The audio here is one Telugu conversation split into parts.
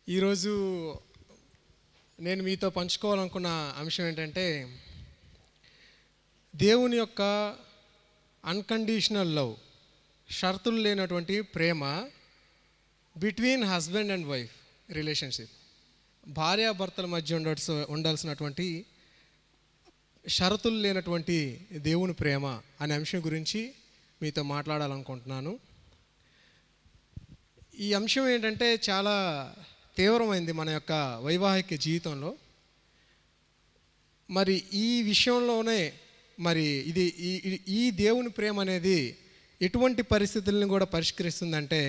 ఈరోజు నేను మీతో పంచుకోవాలనుకున్న అంశం ఏంటంటే దేవుని యొక్క అన్కండిషనల్ లవ్, షరతులు లేనటువంటి ప్రేమ between husband and wife relationship. భార్యాభర్తల మధ్య ఉండాల్సినటువంటి షరతులు లేనటువంటి దేవుని ప్రేమ అనే అంశం గురించి మీతో మాట్లాడాలనుకుంటున్నాను. ఈ అంశం ఏంటంటే చాలా తీవ్రమైంది మన యొక్క వైవాహిక జీవితంలో. మరి ఈ విషయంలోనే మరి ఇది ఈ దేవుని ప్రేమ అనేది ఎటువంటి పరిస్థితులను కూడా పరిష్కరిస్తుందంటే,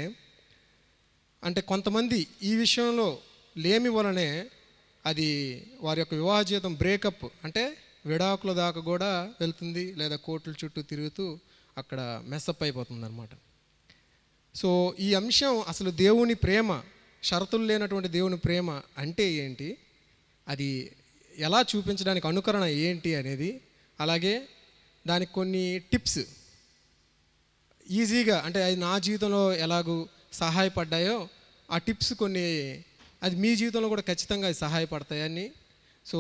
అంటే కొంతమంది ఈ విషయంలో లేమి వలనే అది వారి యొక్క వివాహ జీవితం బ్రేకప్ అంటే విడాకుల దాకా కూడా వెళ్తుంది, లేదా కోర్టుల చుట్టూ తిరుగుతూ అక్కడ మెస్సప్ అయిపోతుంది అనమాట. సో ఈ అంశం అసలు దేవుని ప్రేమ, షరతులు లేనటువంటి దేవుని ప్రేమ అంటే ఏంటి, అది ఎలా చూపించడానికి అనుకరణ ఏంటి అనేది, అలాగే దానికి కొన్ని టిప్స్ ఈజీగా అంటే అది నా జీవితంలో ఎలాగూ సహాయపడ్డాయో ఆ టిప్స్ కొన్ని అది మీ జీవితంలో కూడా ఖచ్చితంగా అది సహాయపడతాయని, సో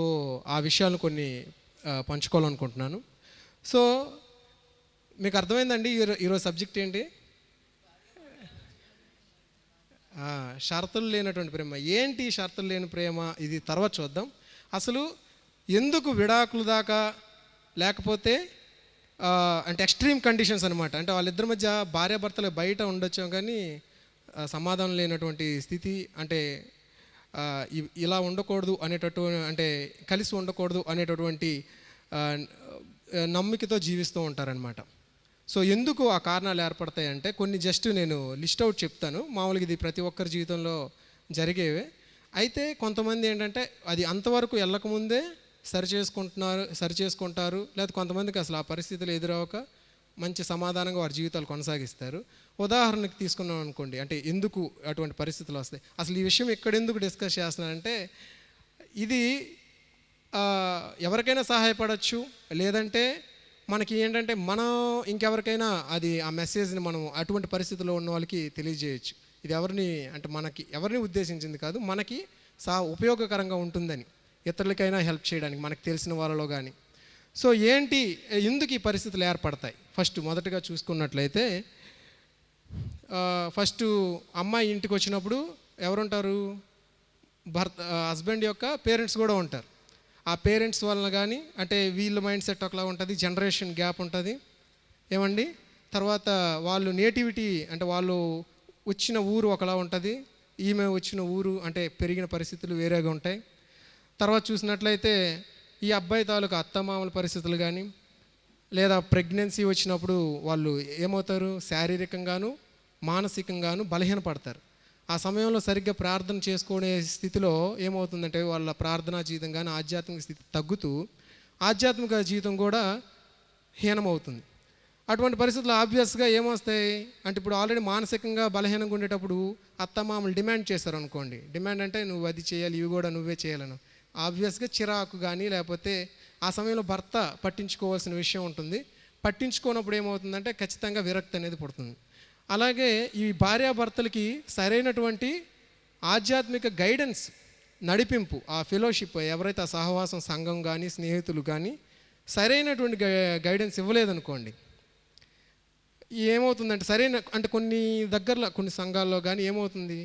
ఆ విషయాలను కొన్ని పంచుకోవాలనుకుంటున్నాను. సో మీకు అర్థమైందండి ఈరోజు సబ్జెక్ట్ ఏంటి? షరతులు లేనటువంటి ప్రేమ. ఏంటి షరతులు లేని ప్రేమ, ఇది తర్వాత చూద్దాం. అసలు ఎందుకు విడాకులు దాకా, లేకపోతే అంటే ఎక్స్ట్రీమ్ కండిషన్స్ అనమాట, అంటే వాళ్ళిద్దరి మధ్య భార్యాభర్తలు బయట ఉండొచ్చాం కానీ సమాధానం లేనటువంటి స్థితి, అంటే ఇలా ఉండకూడదు అనేటట్టు, అంటే కలిసి ఉండకూడదు అనేటటువంటి నమ్మికతో జీవిస్తూ ఉంటారనమాట. సో ఎందుకు ఆ కారణాలు ఏర్పడతాయంటే కొన్ని జస్ట్ నేను లిస్ట్ అవుట్ చెప్తాను. మామూలుగా ఇది ప్రతి ఒక్కరి జీవితంలో జరిగేవే. అయితే కొంతమంది ఏంటంటే అది అంతవరకు వెళ్ళకముందే సరి చేసుకుంటారు, లేదా కొంతమందికి అసలు ఆ పరిస్థితులు ఎదురవక మంచి సమాధానంగా వారి జీవితాలు కొనసాగిస్తారు. ఉదాహరణకు తీసుకున్నాం అనుకోండి, అంటే ఎందుకు అటువంటి పరిస్థితులు వస్తాయి, అసలు ఈ విషయం ఎక్కడెందుకు డిస్కస్ చేస్తున్నానంటే ఇది ఎవరికైనా సహాయపడవచ్చు, లేదంటే మనకి ఏంటంటే మనం ఇంకెవరికైనా అది ఆ మెసేజ్ని మనం అటువంటి పరిస్థితుల్లో ఉన్న వాళ్ళకి తెలియజేయచ్చు. ఇది ఎవరిని ఉద్దేశించింది కాదు, మనకి ఉపయోగకరంగా ఉంటుందని, ఇతరులకైనా హెల్ప్ చేయడానికి మనకు తెలిసిన వాళ్ళలో కానీ. సో ఎందుకు ఈ పరిస్థితులు ఏర్పడతాయి? మొదటగా చూసుకున్నట్లయితే అమ్మాయి ఇంటికి వచ్చినప్పుడు ఎవరుంటారు? హస్బెండ్ యొక్క పేరెంట్స్ కూడా ఉంటారు. ఆ పేరెంట్స్ వలన కానీ, అంటే వీళ్ళ మైండ్ సెట్ ఒకలా ఉంటుంది, జనరేషన్ గ్యాప్ ఉంటుంది ఏమండి. తర్వాత వాళ్ళు నేటివిటీ, అంటే వాళ్ళు వచ్చిన ఊరు ఒకలా ఉంటుంది, ఈమె వచ్చిన ఊరు అంటే పెరిగిన పరిస్థితులు వేరేగా ఉంటాయి. తర్వాత చూసినట్లయితే ఈ అబ్బాయి తాలూకు అత్తమామల పరిస్థితులు కానీ, లేదా ప్రెగ్నెన్సీ వచ్చినప్పుడు వాళ్ళు ఏమవుతారు, శారీరకంగాను మానసికంగాను బలహీనపడతారు. ఆ సమయంలో సరిగ్గా ప్రార్థన చేసుకునే స్థితిలో ఏమవుతుందంటే వాళ్ళ ప్రార్థనా జీవితం కానీ ఆధ్యాత్మిక స్థితి తగ్గుతూ ఆధ్యాత్మిక జీవితం కూడా హీనమవుతుంది. అటువంటి పరిస్థితుల్లో ఆబ్వియస్గా ఏమొస్తాయి అంటే, ఇప్పుడు ఆల్రెడీ మానసికంగా బలహీనంగా ఉండేటప్పుడు అత్తమామలు డిమాండ్ చేశారు అనుకోండి. డిమాండ్ అంటే నువ్వు అది చేయాలి, ఇవి కూడా నువ్వే చేయాలను. ఆబ్వియస్గా చిరాకు కానీ, లేకపోతే ఆ సమయంలో భర్త పట్టించుకోవాల్సిన విషయం ఉంటుంది. పట్టించుకోనప్పుడు ఏమవుతుందంటే ఖచ్చితంగా విరక్తి అనేది పుడుతుంది. అలాగే ఈ భార్యాభర్తలకి సరైనటువంటి ఆధ్యాత్మిక గైడెన్స్, నడిపింపు, ఆ ఫెలోషిప్, ఎవరైతే ఆ సహవాసం సంఘం కానీ స్నేహితులు కానీ సరైనటువంటి గైడెన్స్ ఇవ్వలేదనుకోండి, ఏమవుతుందంటే అంటే కొన్ని సంఘాల్లో కానీ ఏమవుతుంది,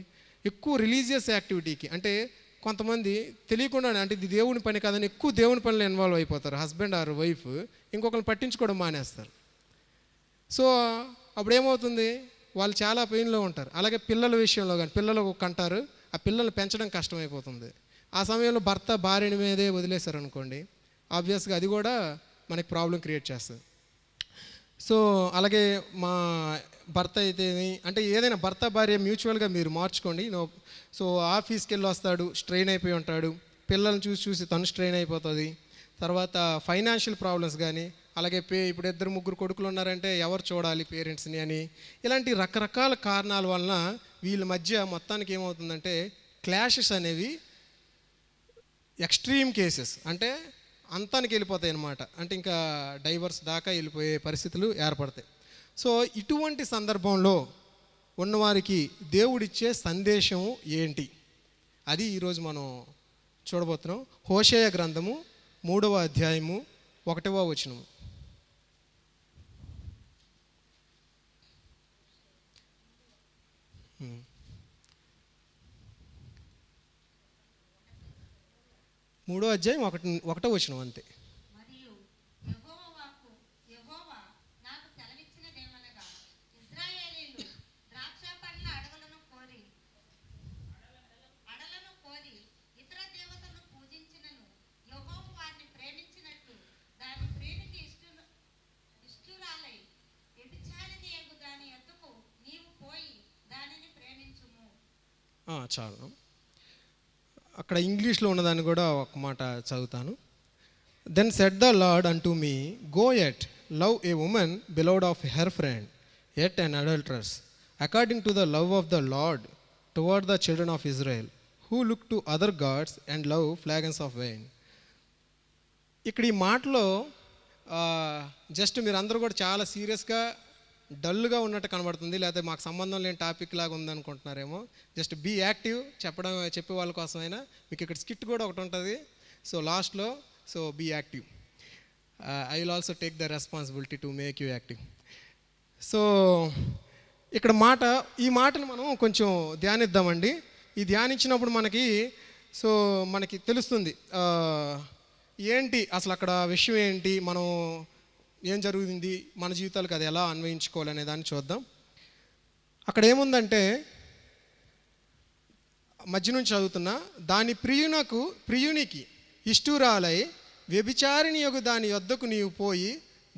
ఎక్కువ రిలీజియస్ యాక్టివిటీకి, అంటే కొంతమంది తెలియకుండానే, అంటే ఇది దేవుని పని కాదని ఎక్కువ దేవుని పనిలో ఇన్వాల్వ్ అయిపోతారు. హస్బెండ్ ఆర్ వైఫ్ ఇంకొకరిని పట్టించుకోవడం మానేస్తారు. సో అప్పుడు ఏమవుతుంది, వాళ్ళు చాలా పెయిన్లో ఉంటారు. అలాగే పిల్లల విషయంలో కానీ, పిల్లలు కంటారు, ఆ పిల్లల్ని పెంచడం కష్టమైపోతుంది. ఆ సమయంలో భర్త భార్యని మీదే వదిలేశారు అనుకోండి, ఆబ్వియస్గా అది కూడా మనకి ప్రాబ్లం క్రియేట్ చేస్తుంది. సో అలాగే మా భర్త అయితే, అంటే ఏదైనా భర్త భార్య మ్యూచువల్గా మీరు మార్చుకోండి. సో ఆఫీస్కి వెళ్ళి వస్తాడు, స్ట్రెయిన్ అయిపోయి ఉంటాడు, పిల్లల్ని చూసి తను స్ట్రెయిన్ అయిపోతుంది. తర్వాత ఫైనాన్షియల్ ప్రాబ్లమ్స్ కానీ, అలాగే ఇప్పుడు 2-3 కొడుకులు ఉన్నారంటే ఎవరు చూడాలి పేరెంట్స్ని అని, ఇలాంటి రకరకాల కారణాల వలన వీళ్ళ మధ్య మొత్తానికి ఏమవుతుందంటే క్లాషెస్ అనేవి ఎక్స్ట్రీమ్ కేసెస్, అంటే అంతానికి వెళ్ళిపోతాయి అన్నమాట. అంటే ఇంకా డైవర్స్ దాకా వెళ్ళిపోయే పరిస్థితులు ఏర్పడతాయి. సో ఇటువంటి సందర్భంలో ఉన్నవారికి దేవుడిచ్చే సందేశం ఏంటి అది ఈరోజు మనం చూడబోతున్నాం. హోషేయ గ్రంథము 3వ అధ్యాయము 1వ వచనము. మూడో అధ్యాయం 1వ వచనం అంతే. చాలు. అక్కడ ఇంగ్లీష్లో ఉన్నదాన్ని కూడా ఒక మాట చదువుతాను. Then said the Lord unto me, go yet love a woman beloved of her friend, yet an adulteress, according to the love of the Lord toward the children of Israel, who look to other gods and love flagons of wine. ఇక్కడ ఈ మాటలో జస్ట్ మీరు అందరూ కూడా చాలా సీరియస్గా డల్గా ఉన్నట్టు కనబడుతుంది, లేకపోతే మాకు సంబంధం లేని టాపిక్ లాగా ఉందనుకుంటున్నారేమో. జస్ట్ బీ యాక్టివ్ చెప్పే వాళ్ళ కోసమైనా మీకు ఇక్కడ స్కిట్ కూడా ఒకటి ఉంటుంది. సో లాస్ట్లో be active. I will also take the responsibility to make you active. So ఇక్కడ ఈ మాటను మనం కొంచెం ధ్యానిద్దామండి. ఈ ధ్యానించినప్పుడు మనకి తెలుస్తుంది ఏంటి అసలు అక్కడ విషయం ఏంటి, మనం ఏం జరుగుతుంది, మన జీవితాలకు అది ఎలా అన్వయించుకోవాలనే దాన్ని చూద్దాం. అక్కడ ఏముందంటే మధ్య నుంచి చదువుతున్నా, దాని ప్రియునికి ఇష్టురాలై వ్యభిచారిణి యొగు దాని యొద్దకు నీవు పోయి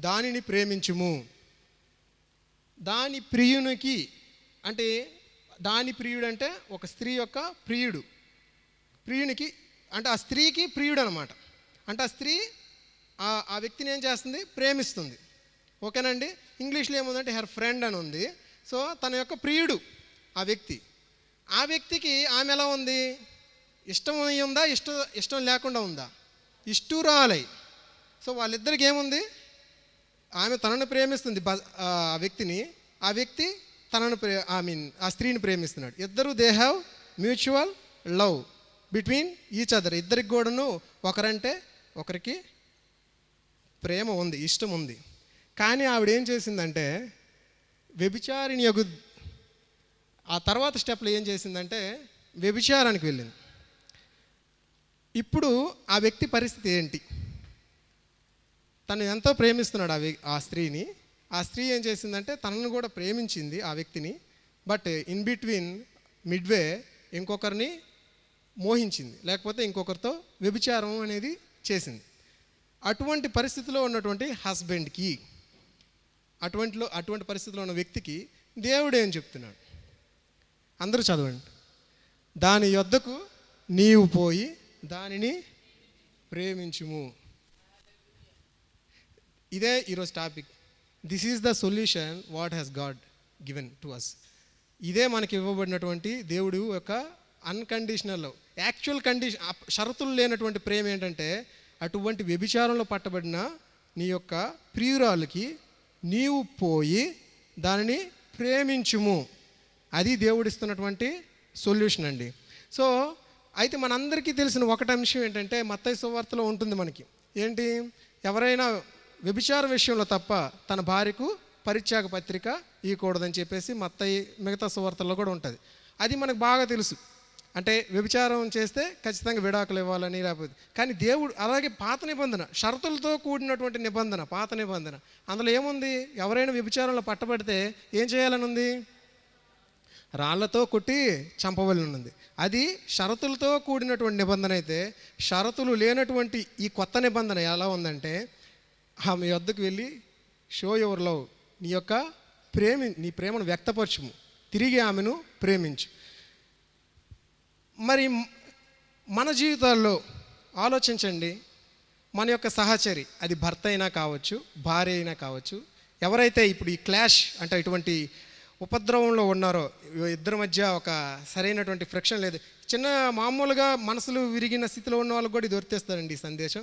దానిని ప్రేమించుము. దాని ప్రియునికి అంటే దాని ప్రియుడు అంటే ఒక స్త్రీ యొక్క ప్రియునికి అంటే ఆ స్త్రీకి ప్రియుడు అనమాట. అంటే ఆ స్త్రీ ఆ వ్యక్తిని ఏం చేస్తుంది, ప్రేమిస్తుంది. ఓకేనండి. ఇంగ్లీష్లో ఏముందంటే హెర్ ఫ్రెండ్ అని ఉంది. సో తన యొక్క ప్రియుడు ఆ వ్యక్తికి ఆమె ఎలా ఉంది, ఇష్టం ఉందా, ఇష్టం లేకుండా ఉందా, ఇష్టురాలై. సో వాళ్ళిద్దరికి ఏముంది, ఆమె తనను ప్రేమిస్తుంది ఆ వ్యక్తిని, ఆ వ్యక్తి ఆ స్త్రీని ప్రేమిస్తున్నాడు. ఇద్దరు they have mutual love between each other. ఇద్దరికి కూడాను ఒకరంటే ఒకరికి ప్రేమ ఉంది, ఇష్టం ఉంది. కానీ ఆవిడ ఏం చేసిందంటే వ్యభిచారిణి యొగు ఆ తర్వాత స్టెప్లో ఏం చేసిందంటే వ్యభిచారానికి వెళ్ళింది. ఇప్పుడు ఆ వ్యక్తి పరిస్థితి ఏంటి, తను ఎంతో ప్రేమిస్తున్నాడు ఆ స్త్రీని. ఆ స్త్రీ ఏం చేసిందంటే తనను కూడా ప్రేమించింది ఆ వ్యక్తిని, బట్ ఇన్ బిట్వీన్ మిడ్వే ఇంకొకరిని మోహించింది, లేకపోతే ఇంకొకరితో వ్యభిచారం అనేది చేసింది. అటువంటి పరిస్థితిలో ఉన్నటువంటి హస్బెండ్కి, అటువంటి పరిస్థితిలో ఉన్న వ్యక్తికి దేవుడు ఏం చెప్తున్నాడు, అందరూ చదవండి. దాని యొద్దకు నీవు పోయి దానిని ప్రేమించుము. ఇదే ఈరోజు topic. This is the solution what has God given to us. ఇదే మనకి ఇవ్వబడినటువంటి దేవుడు యొక్క అన్కండిషనల్ లవ్. యాక్చువల్ షరతులు లేనటువంటి ప్రేమ ఏంటంటే అటువంటి వ్యభిచారంలో పట్టబడిన నీ యొక్క ప్రియురాలకి నీవు పోయి దానిని ప్రేమించుము. అది దేవుడిస్తున్నటువంటి సొల్యూషన్ అండి. సో అయితే మనందరికీ తెలిసిన ఒకటి అంశం ఏంటంటే మత్తయి సువార్తలో ఉంటుంది మనకి. ఏంటి, ఎవరైనా వ్యభిచార విషయంలో తప్ప తన భార్యకు పరిత్యాగ పత్రిక ఇవ్వకూడదని చెప్పేసి మత్తయి మిగతా సువార్తల్లో కూడా ఉంటుంది. అది మనకు బాగా తెలుసు. అంటే వ్యభిచారం చేస్తే ఖచ్చితంగా విడాకులు ఇవ్వాలని, లేకపోతే కానీ దేవుడు అలాగే పాత నిబంధన షరతులతో కూడినటువంటి నిబంధన, పాత నిబంధన, అందులో ఏముంది, ఎవరైనా వ్యభిచారంలో పట్టబడితే ఏం చేయాలని ఉంది, రాళ్లతో కొట్టి చంపవలని ఉంది. అది షరతులతో కూడినటువంటి నిబంధన. అయితే షరతులు లేనటువంటి ఈ కొత్త నిబంధన ఎలా ఉందంటే ఆమె వద్దకు వెళ్ళి షో యువర్ లవ్, నీ ప్రేమను వ్యక్తపరచుము, తిరిగి ఆమెను ప్రేమించు. మరి మన జీవితాల్లో ఆలోచించండి, మన యొక్క సహచరి, అది భర్త అయినా కావచ్చు, భార్య అయినా కావచ్చు, ఎవరైతే ఇప్పుడు ఈ క్లాష్ అంటే ఇటువంటి ఉపద్రవంలో ఉన్నారో, ఇద్దరి మధ్య ఒక సరైనటువంటి ఫ్రిక్షన్ లేదు, చిన్న మామూలుగా మనసులు విరిగిన స్థితిలో ఉన్న వాళ్ళకి కూడా ఇది వర్తిస్తారండి ఈ సందేశం.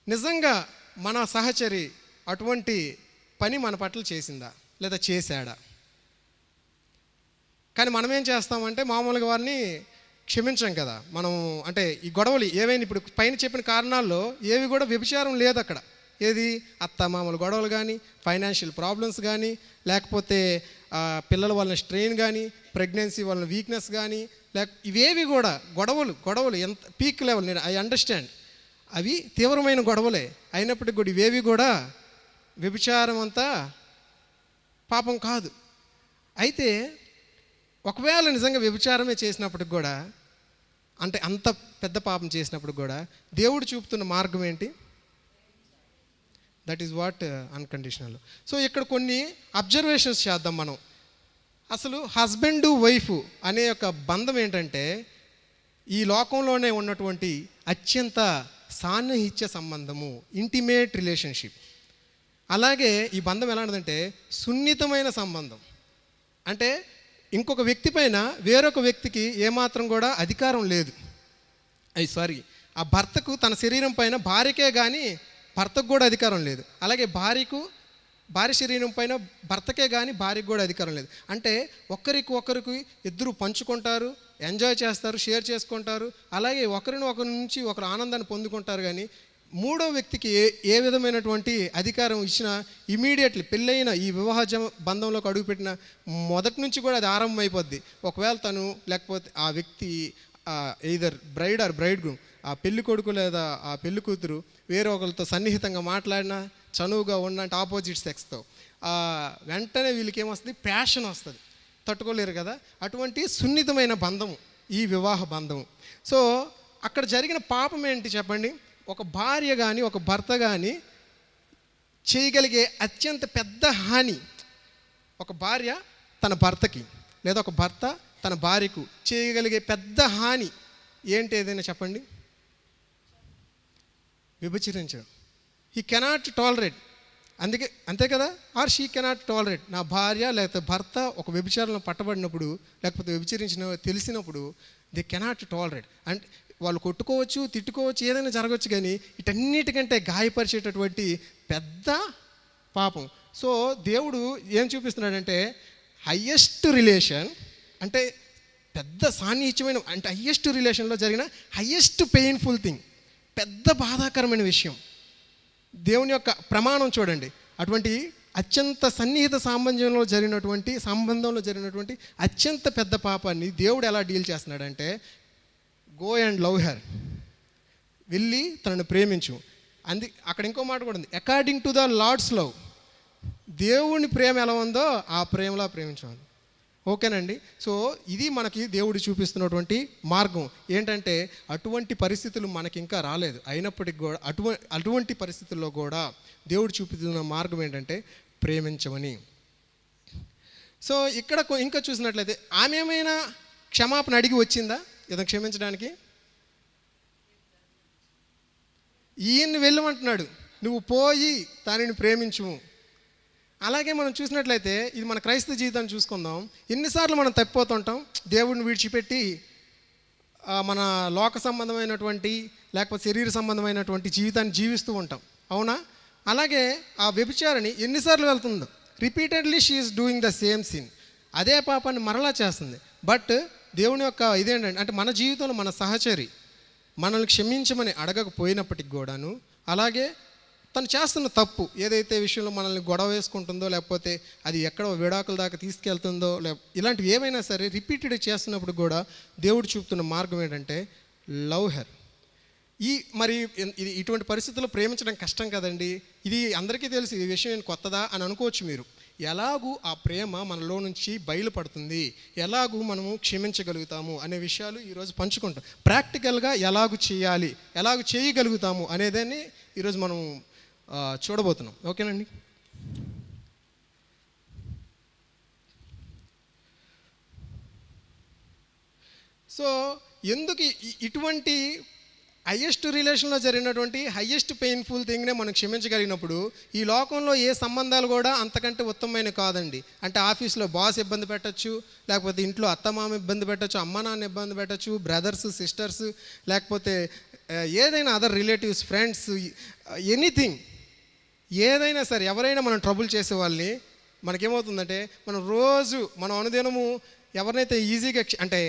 నిజంగా మన సహచరి అటువంటి పని మన పట్ల చేసిందా లేదా చేశాడా? కానీ మనం ఏం చేస్తామంటే మామూలుగా వారిని క్షమించాం కదా మనం. అంటే ఈ గొడవలు ఏవైనా ఇప్పుడు పైన చెప్పిన కారణాల్లో ఏవి కూడా వ్యభిచారం లేదు అక్కడ. ఏది అత్తమామల గొడవలు కానీ, ఫైనాన్షియల్ ప్రాబ్లమ్స్ కానీ, లేకపోతే పిల్లల వలన స్ట్రెయిన్ కానీ, ప్రెగ్నెన్సీ వలన వీక్నెస్ కానీ, ఇవేవి కూడా గొడవలు ఎంత పీక్ లెవెల్, నేను ఐ అండర్స్టాండ్ అవి తీవ్రమైన గొడవలే అయినప్పటికీ కూడా ఇవేవి కూడా వ్యభిచారం అంతా పాపం కాదు. అయితే ఒకవేళ నిజంగా వ్యభిచారమే చేసినప్పటికి కూడా, అంటే అంత పెద్ద పాపం చేసినప్పుడు కూడా దేవుడు చూపుతున్న మార్గం ఏంటి? That is what unconditional. So ఇక్కడ కొన్ని అబ్జర్వేషన్స్ చేద్దాం మనం. అసలు హస్బెండ్ వైఫ్ అనే ఒక బంధం ఏంటంటే ఈ లోకంలోనే ఉన్నటువంటి అత్యంత సాన్నిహిత్య సంబంధము, ఇంటిమేట్ రిలేషన్షిప్. అలాగే ఈ బంధం ఎలాంటిదంటే సున్నితమైన సంబంధం. అంటే ఇంకొక వ్యక్తి పైన వేరొక వ్యక్తికి ఏమాత్రం కూడా అధికారం లేదు. ఆ భర్తకు తన శరీరం పైన భార్యకే కానీ భర్తకు కూడా అధికారం లేదు. అలాగే భార్య శరీరం పైన భర్తకే కానీ భార్యకు కూడా అధికారం లేదు. అంటే ఒకరికి ఇద్దరు పంచుకుంటారు, ఎంజాయ్ చేస్తారు, షేర్ చేసుకుంటారు. అలాగే ఒకరి నుంచి ఒకరు ఆనందాన్ని పొందుకుంటారు. కానీ మూడో వ్యక్తికి ఏ విధమైనటువంటి అధికారం ఇచ్చినా ఇమీడియట్లీ పెళ్ళైన ఈ వివాహ బంధంలోకి అడుగుపెట్టిన మొదటి నుంచి కూడా అది ఆరంభం అయిపోద్ది. ఒకవేళ తను లేకపోతే ఆ వ్యక్తి either bride or bridegroom, ఆ పెళ్లి కొడుకు లేదా ఆ పెళ్లి కూతురు వేరే ఒకరితో సన్నిహితంగా మాట్లాడినా, చనువుగా ఉన్నంటే ఆపోజిట్ సెక్స్తో వెంటనే వీళ్ళకి ఏమొస్తుంది? ప్యాషన్ వస్తుంది, తట్టుకోలేరు కదా. అటువంటి సున్నితమైన బంధము ఈ వివాహ బంధము. సో అక్కడ జరిగిన పాపం ఏంటి చెప్పండి? ఒక భార్య కానీ ఒక భర్త కానీ చేయగలిగే అత్యంత పెద్ద హాని, ఒక భార్య తన భర్తకి లేదా ఒక భర్త తన భార్యకు చేయగలిగే పెద్ద హాని ఏంటి? ఏదైనా చెప్పండి. వ్యభిచరించడం. He cannot tolerate. అంతే కదా. Or she cannot tolerate. నా భార్య లేకపోతే భర్త ఒక వ్యభిచారంలో పట్టబడినప్పుడు లేకపోతే వ్యభిచరించిన తెలిసినప్పుడు దే కెనాట్ టాలరేట్. అంటే వాళ్ళు కొట్టుకోవచ్చు, తిట్టుకోవచ్చు, ఏదైనా జరగవచ్చు. కానీ వీటన్నిటికంటే గాయపరిచేటటువంటి పెద్ద పాపం. సో దేవుడు ఏం చూపిస్తున్నాడంటే హయ్యెస్ట్ రిలేషన్, అంటే పెద్ద సాన్నిహిత్యమైన, అంటే హయ్యెస్ట్ రిలేషన్లో జరిగిన హయ్యెస్ట్ పెయిన్ఫుల్ థింగ్, పెద్ద బాధాకరమైన విషయం. దేవుని యొక్క ప్రమాణం చూడండి. అటువంటి అత్యంత సన్నిహిత సంబంధంలో జరిగినటువంటి అత్యంత పెద్ద పాపాన్ని దేవుడు ఎలా డీల్ చేస్తున్నాడంటే, గో అండ్ లవ్ హెర్, వెళ్ళి తనను ప్రేమించు. అక్కడ ఇంకో మాట కూడా ఉంది, according to the Lord's love. దేవుని ప్రేమ ఎలా ఉందో ఆ ప్రేమలా ప్రేమించాలి. ఓకేనండి. సో ఇది మనకి దేవుడు చూపిస్తున్నటువంటి మార్గం. ఏంటంటే అటువంటి పరిస్థితులు మనకి ఇంకా రాలేదు, అయినప్పటికీ కూడా అటువంటి పరిస్థితుల్లో కూడా దేవుడు చూపిస్తున్న మార్గం ఏంటంటే ప్రేమించమని. సో ఇక్కడ ఇంకా చూసినట్లయితే ఆమె ఏమైనా క్షమాపణ అడిగి వచ్చిందా ఇతను క్షమించడానికి? ఈయన్ని వెళ్ళమంటున్నాడు, నువ్వు పోయి తనని ప్రేమించు. అలాగే మనం చూసినట్లయితే ఇది మన క్రైస్తవ జీవితాన్ని చూసుకుందాం. ఎన్నిసార్లు మనం తప్పిపోతుంటాం, దేవుడిని విడిచిపెట్టి మన లోక సంబంధమైనటువంటి లేకపోతే శరీర సంబంధమైనటువంటి జీవితాన్ని జీవిస్తూ ఉంటాం, అవునా? అలాగే ఆ వ్యభిచారిణి ఎన్నిసార్లు వెళ్తుందో, repeatedly she is doing the same sin, అదే పాపాన్ని మరలా చేస్తుంది. బట్ దేవుని యొక్క ఇదేంటంటే, అంటే మన జీవితంలో మన సహచరి మనల్ని క్షమించమని అడగకపోయినప్పటికి కూడాను, అలాగే తను చేస్తున్న తప్పు ఏదైతే విషయంలో మనల్ని గొడవ వేసుకుంటుందో, లేకపోతే అది ఎక్కడో విడాకుల దాకా తీసుకెళ్తుందో, ఇలాంటివి ఏమైనా సరే రిపీటెడ్ చేస్తున్నప్పుడు కూడా దేవుడు చూపుతున్న మార్గం ఏంటంటే లవ్ హెర్. మరి ఇటువంటి పరిస్థితుల్లో ప్రేమించడం కష్టం కదండి. ఇది అందరికీ తెలుసు, ఈ విషయం కొత్తదా అని అనుకోవచ్చు మీరు. ఎలాగూ ఆ ప్రేమ మనలో నుంచి బయలుపడుతుంది, ఎలాగూ మనము క్షమించగలుగుతాము అనే విషయాలు ఈరోజు పంచుకుంటాం. ప్రాక్టికల్గా ఎలాగూ చేయాలి, ఎలాగూ చేయగలుగుతాము అనేదాన్ని ఈరోజు మనం చూడబోతున్నాం. ఓకేనండి. సో ఎందుకు ఇటువంటి హయ్యెస్ట్ రిలేషన్లో జరిగినటువంటి హయ్యెస్ట్ పెయిన్ఫుల్ థింగ్నే మనం క్షమించగలిగినప్పుడు ఈ లోకంలో ఏ సంబంధాలు కూడా అంతకంటే ఉత్తమమైన కాదండి. అంటే ఆఫీస్లో బాస్ ఇబ్బంది పెట్టచ్చు, లేకపోతే ఇంట్లో అత్తమామ ఇబ్బంది పెట్టచ్చు, అమ్మ నాన్న ఇబ్బంది పెట్టచ్చు, బ్రదర్స్ సిస్టర్స్, లేకపోతే ఏదైనా అదర్ రిలేటివ్స్, ఫ్రెండ్స్, ఎనీథింగ్, ఏదైనా సరే ఎవరైనా మనం ట్రబుల్ చేసే వాళ్ళని మనకేమవుతుందంటే మనం రోజు మనం అనుదినము ఎవరినైతే ఈజీగా అంటే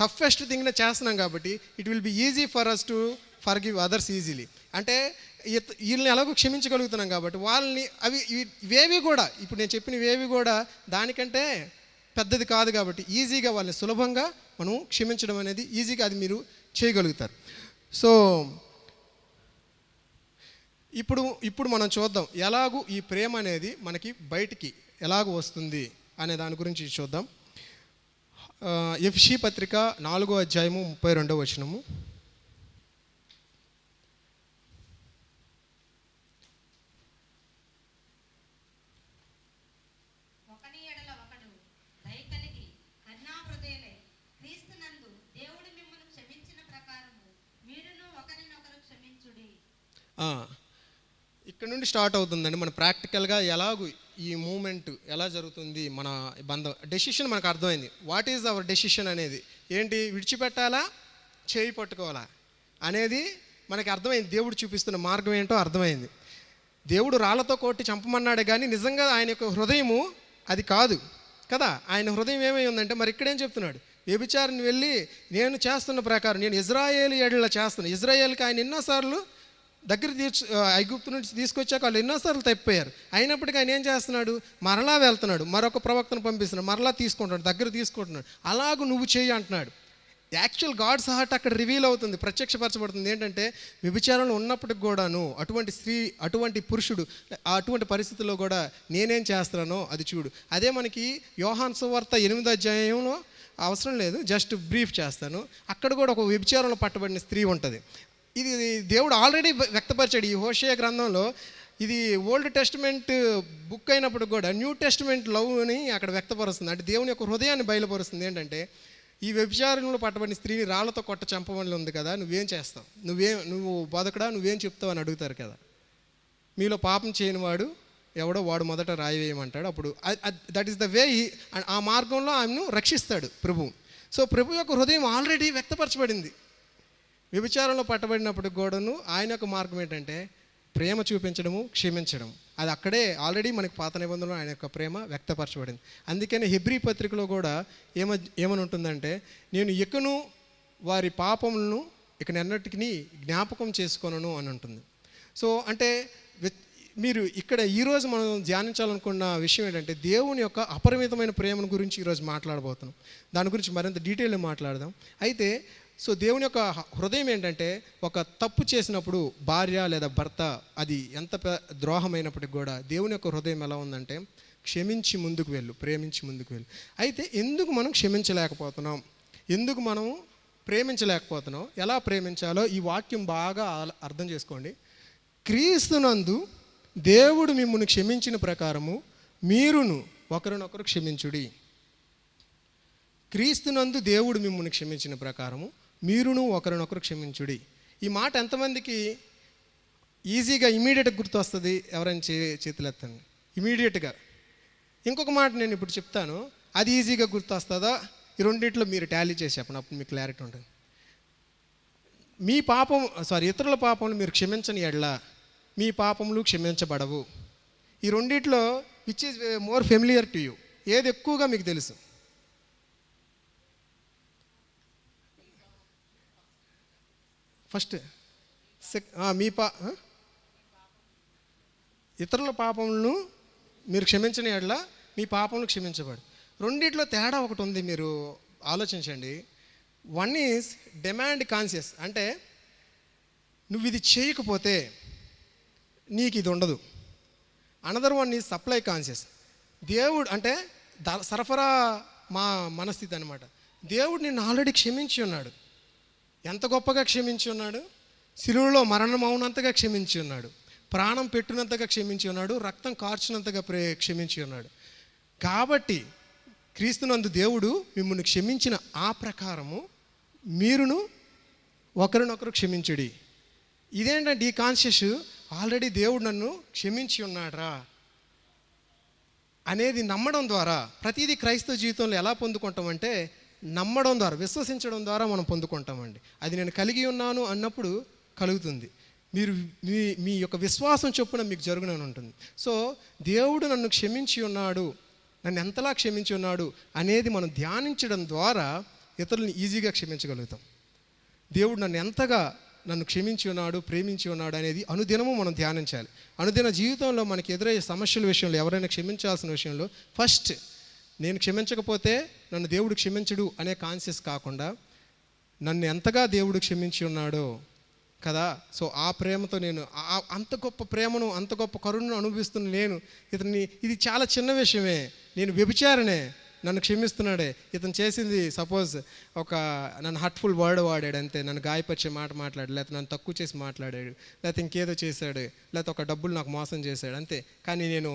టఫెస్ట్ థింగ్నే చేస్తున్నాం కాబట్టి it will be easy for us to forgive others easily. అంటే వీళ్ళని ఎలాగో క్షమించగలుగుతున్నాం కాబట్టి వాళ్ళని ఇవేవి కూడా ఇప్పుడు నేను చెప్పిన ఇవేవి కూడా దానికంటే పెద్దది కాదు కాబట్టి ఈజీగా వాళ్ళని సులభంగా మనం క్షమించడం అనేది ఈజీగా అది మీరు చేయగలుగుతారు. సో ఇప్పుడు మనం చూద్దాం ఎలాగూ ఈ ప్రేమ అనేది మనకి బయటికి ఎలాగూ వస్తుంది అనే దాని గురించి చూద్దాం. ఎఫెసీ పత్రిక 4వ అధ్యాయము 32వ వచనము. ఇక్కడ నుండి స్టార్ట్ అవుతుందండి మన ప్రాక్టికల్గా ఎలాగూ ఈ మూమెంట్ ఎలా జరుగుతుంది, మన బంధం డెసిషన్ మనకు అర్థమైంది. వాట్ ఈజ్ అవర్ డెసిషన్ అనేది ఏంటి, విడిచిపెట్టాలా చేయి పట్టుకోవాలా అనేది మనకి అర్థమైంది. దేవుడు చూపిస్తున్న మార్గం ఏంటో అర్థమైంది. దేవుడు రాళ్లతో కొట్టి చంపమన్నాడే కానీ నిజంగా ఆయన యొక్క హృదయము అది కాదు కదా. ఆయన హృదయం ఏమై ఉందంటే మరి ఇక్కడేం చెప్తున్నాడు, వ్యభిచారిని వెళ్ళి నేను చేస్తున్న ప్రకారం నేను ఇజ్రాయేలు ఏళ్ళ చేస్తున్నాను. ఇజ్రాయేల్కి ఆయన ఎన్నోసార్లు దగ్గర ఐగుప్తు నుంచి తీసుకొచ్చాక వాళ్ళు ఎన్నోసార్లు తప్పిపోయారు. అయినప్పటికీ ఆయన ఏం చేస్తున్నాడు, మరలా వెళ్తున్నాడు, మరొక ప్రవక్తను పంపిస్తున్నాడు, మరలా తీసుకుంటున్నాడు, దగ్గర తీసుకుంటున్నాడు. అలాగూ నువ్వు చేయి అంటున్నాడు. యాక్చువల్ గాడ్స్ హార్ట్ అక్కడ రివీల్ అవుతుంది, ప్రత్యక్షపరచబడుతుంది. ఏంటంటే వ్యభిచారంలో ఉన్నప్పటికి కూడాను అటువంటి స్త్రీ అటువంటి పురుషుడు అటువంటి పరిస్థితుల్లో కూడా నేనేం చేస్తున్నానో అది చూడు. అదే మనకి యోహాను సువార్త 8వ అధ్యాయంలో అవసరం లేదు, జస్ట్ బ్రీఫ్ చేస్తాను. అక్కడ కూడా ఒక వ్యభిచారంలో పట్టబడిన స్త్రీ ఉంటుంది. ఇది దేవుడు ఆల్రెడీ వ్యక్తపరిచాడు ఈ హోషేయ గ్రంథంలో. ఇది ఓల్డ్ టెస్టిమెంట్ బుక్ అయినప్పుడు కూడా న్యూ టెస్టిమెంట్ లవ్ని అక్కడ వ్యక్తపరుస్తుంది. అంటే దేవుని యొక్క హృదయాన్ని బయలుపరుస్తుంది. ఏంటంటే ఈ వ్యభిచారంలో పట్టబడిన స్త్రీని రాళ్లతో కొట్ట చంపమని ఉంది కదా, నువ్వేం చేస్తావు, నువ్వు బోధకుడా నువ్వేం చెప్తావు అని అడుగుతారు కదా. మీలో పాపం చేయని వాడు ఎవడో వాడు మొదట రాయి వేయమంటాడు. అప్పుడు దట్ ఈస్ ద వే. ఆ మార్గంలో ఆమెను రక్షిస్తాడు ప్రభు. సో ప్రభు యొక్క హృదయం ఆల్రెడీ వ్యక్తపరచబడింది. వ్యభిచారంలో పట్టబడినప్పుడు కూడాను ఆయన యొక్క మార్గం ఏంటంటే ప్రేమ చూపించడము, క్షమించడం. అది అక్కడే ఆల్రెడీ మనకి పాత నిబంధనలో ఆయన యొక్క ప్రేమ వ్యక్తపరచబడింది. అందుకని హెబ్రీ పత్రికలో కూడా ఏమని ఉంటుందంటే నేను ఇకను వారి పాపములను ఇక ఎన్నటికీ జ్ఞాపకం చేసుకోనను అని ఉంటుంది. సో అంటే మీరు ఇక్కడ ఈరోజు మనం ధ్యానించాలనుకున్న విషయం ఏంటంటే దేవుని యొక్క అపరిమితమైన ప్రేమను గురించి ఈరోజు మాట్లాడబోతున్నాం. దాని గురించి మరింత డీటెయిల్గా మాట్లాడదాం. అయితే సో దేవుని యొక్క హృదయం ఏంటంటే ఒక తప్పు చేసినప్పుడు భార్య లేదా భర్త అది ఎంత ద్రోహమైనప్పటికి కూడా దేవుని యొక్క హృదయం ఎలా ఉందంటే క్షమించి ముందుకు వెళ్ళు, ప్రేమించి ముందుకు వెళ్ళు. అయితే ఎందుకు మనం క్షమించలేకపోతున్నాం, ఎందుకు మనం ప్రేమించలేకపోతున్నాం, ఎలా ప్రేమించాలో ఈ వాక్యం బాగా అర్థం చేసుకోండి. క్రీస్తునందు దేవుడు మిమ్మల్ని క్షమించిన ప్రకారము మీరును ఒకరినొకరు క్షమించుడి. క్రీస్తునందు దేవుడు మిమ్మల్ని క్షమించిన ప్రకారము మీరును ఒకరినొకరు క్షమించుడి. ఈ మాట ఎంతమందికి ఈజీగా ఇమీడియట్గా గుర్తొస్తుంది? ఎవరైనా చేతులు ఎత్తండి ఇమీడియట్గా. ఇంకొక మాట నేను ఇప్పుడు చెప్తాను, అది ఈజీగా గుర్తొస్తుందా? ఈ రెండింటిలో మీరు టాలీ చేసి చెప్పండి, అప్పుడు మీకు క్లారిటీ ఉంటుంది. మీ పాపం ఇతరుల పాపములు మీరు క్షమించని ఎడల మీ పాపములు క్షమించబడవు. ఈ రెండిట్లో which is more familiar to you? ఏది ఎక్కువగా మీకు తెలుసు? ఫస్ట్ ఇతరుల పాపములను మీరు క్షమించని ఎడల మీ పాపములు క్షమించబడు. రెండిట్లో తేడా ఒకటి ఉంది, మీరు ఆలోచించండి. వన్ ఈజ్ డిమాండ్ కాన్షియస్, అంటే నువ్వు ఇది చేయకపోతే నీకు ఇది ఉండదు. Another one is supply conscious. దేవుడు అంటే సరఫరా మనస్థితి అనమాట. దేవుడు నిన్ను ఆల్రెడీ క్షమించి ఉన్నాడు. ఎంత గొప్పగా క్షమించి ఉన్నాడు! శిలువలో మరణం అవునంతగా క్షమించి ఉన్నాడు, ప్రాణం పెట్టినంతగా క్షమించి ఉన్నాడు, రక్తం కార్చినంతగా క్షమించి ఉన్నాడు. కాబట్టి క్రీస్తునందు దేవుడు మిమ్మల్ని క్షమించిన ఆ ప్రకారము మీరును ఒకరినొకరు క్షమించుడి. ఇదేంటంటే ఈ కాన్షియస్ ఆల్రెడీ దేవుడు నన్ను క్షమించి ఉన్నాడ్రా అనేది నమ్మడం ద్వారా ప్రతిదీ క్రైస్తవ జీవితంలో ఎలా పొందుకుంటామంటే నమ్మడం ద్వారా, విశ్వసించడం ద్వారా మనం పొందుకుంటామండి. అది నేను కలిగి ఉన్నాను అన్నప్పుడు కలుగుతుంది. మీరు మీ యొక్క విశ్వాసం చొప్పున మీకు జరుగునని ఉంటుంది. సో దేవుడు నన్ను క్షమించి ఉన్నాడు, నన్ను ఎంతలా క్షమించి ఉన్నాడు అనేది మనం ధ్యానించడం ద్వారా ఇతరులను ఈజీగా క్షమించగలుగుతాం. దేవుడు నన్ను క్షమించి ఉన్నాడు, ప్రేమించి ఉన్నాడు అనేది అనుదినము మనం ధ్యానించాలి. అనుదిన జీవితంలో మనకి ఎదురయ్యే సమస్యల విషయంలో, ఎవరైనా క్షమించాల్సిన విషయంలో ఫస్ట్ నేను క్షమించకపోతే నన్ను దేవుడు క్షమించడు అనే కాన్షియస్ కాకుండా, నన్ను ఎంతగా దేవుడు క్షమించి ఉన్నాడో కదా, సో ఆ ప్రేమతో నేను అంత గొప్ప ప్రేమను, అంత గొప్ప కరుణను అనుభవిస్తున్న నేను ఇది చాలా చిన్న విషయమే, నేను వ్యభిచారనే, నన్ను క్షమిస్తున్నాడే. ఇతను చేసింది సపోజ్ నన్ను హర్ట్ఫుల్ వర్డ్ వాడాడు అంతే, నన్ను గాయపరిచే మాట మాట్లాడాడు, లేకపోతే నన్ను తక్కువ చేసి మాట్లాడాడు, లేకపోతే ఇంకేదో చేశాడు, లేకపోతే ఒక డబ్బులు నాకు మోసం చేశాడు అంతే. కానీ నేను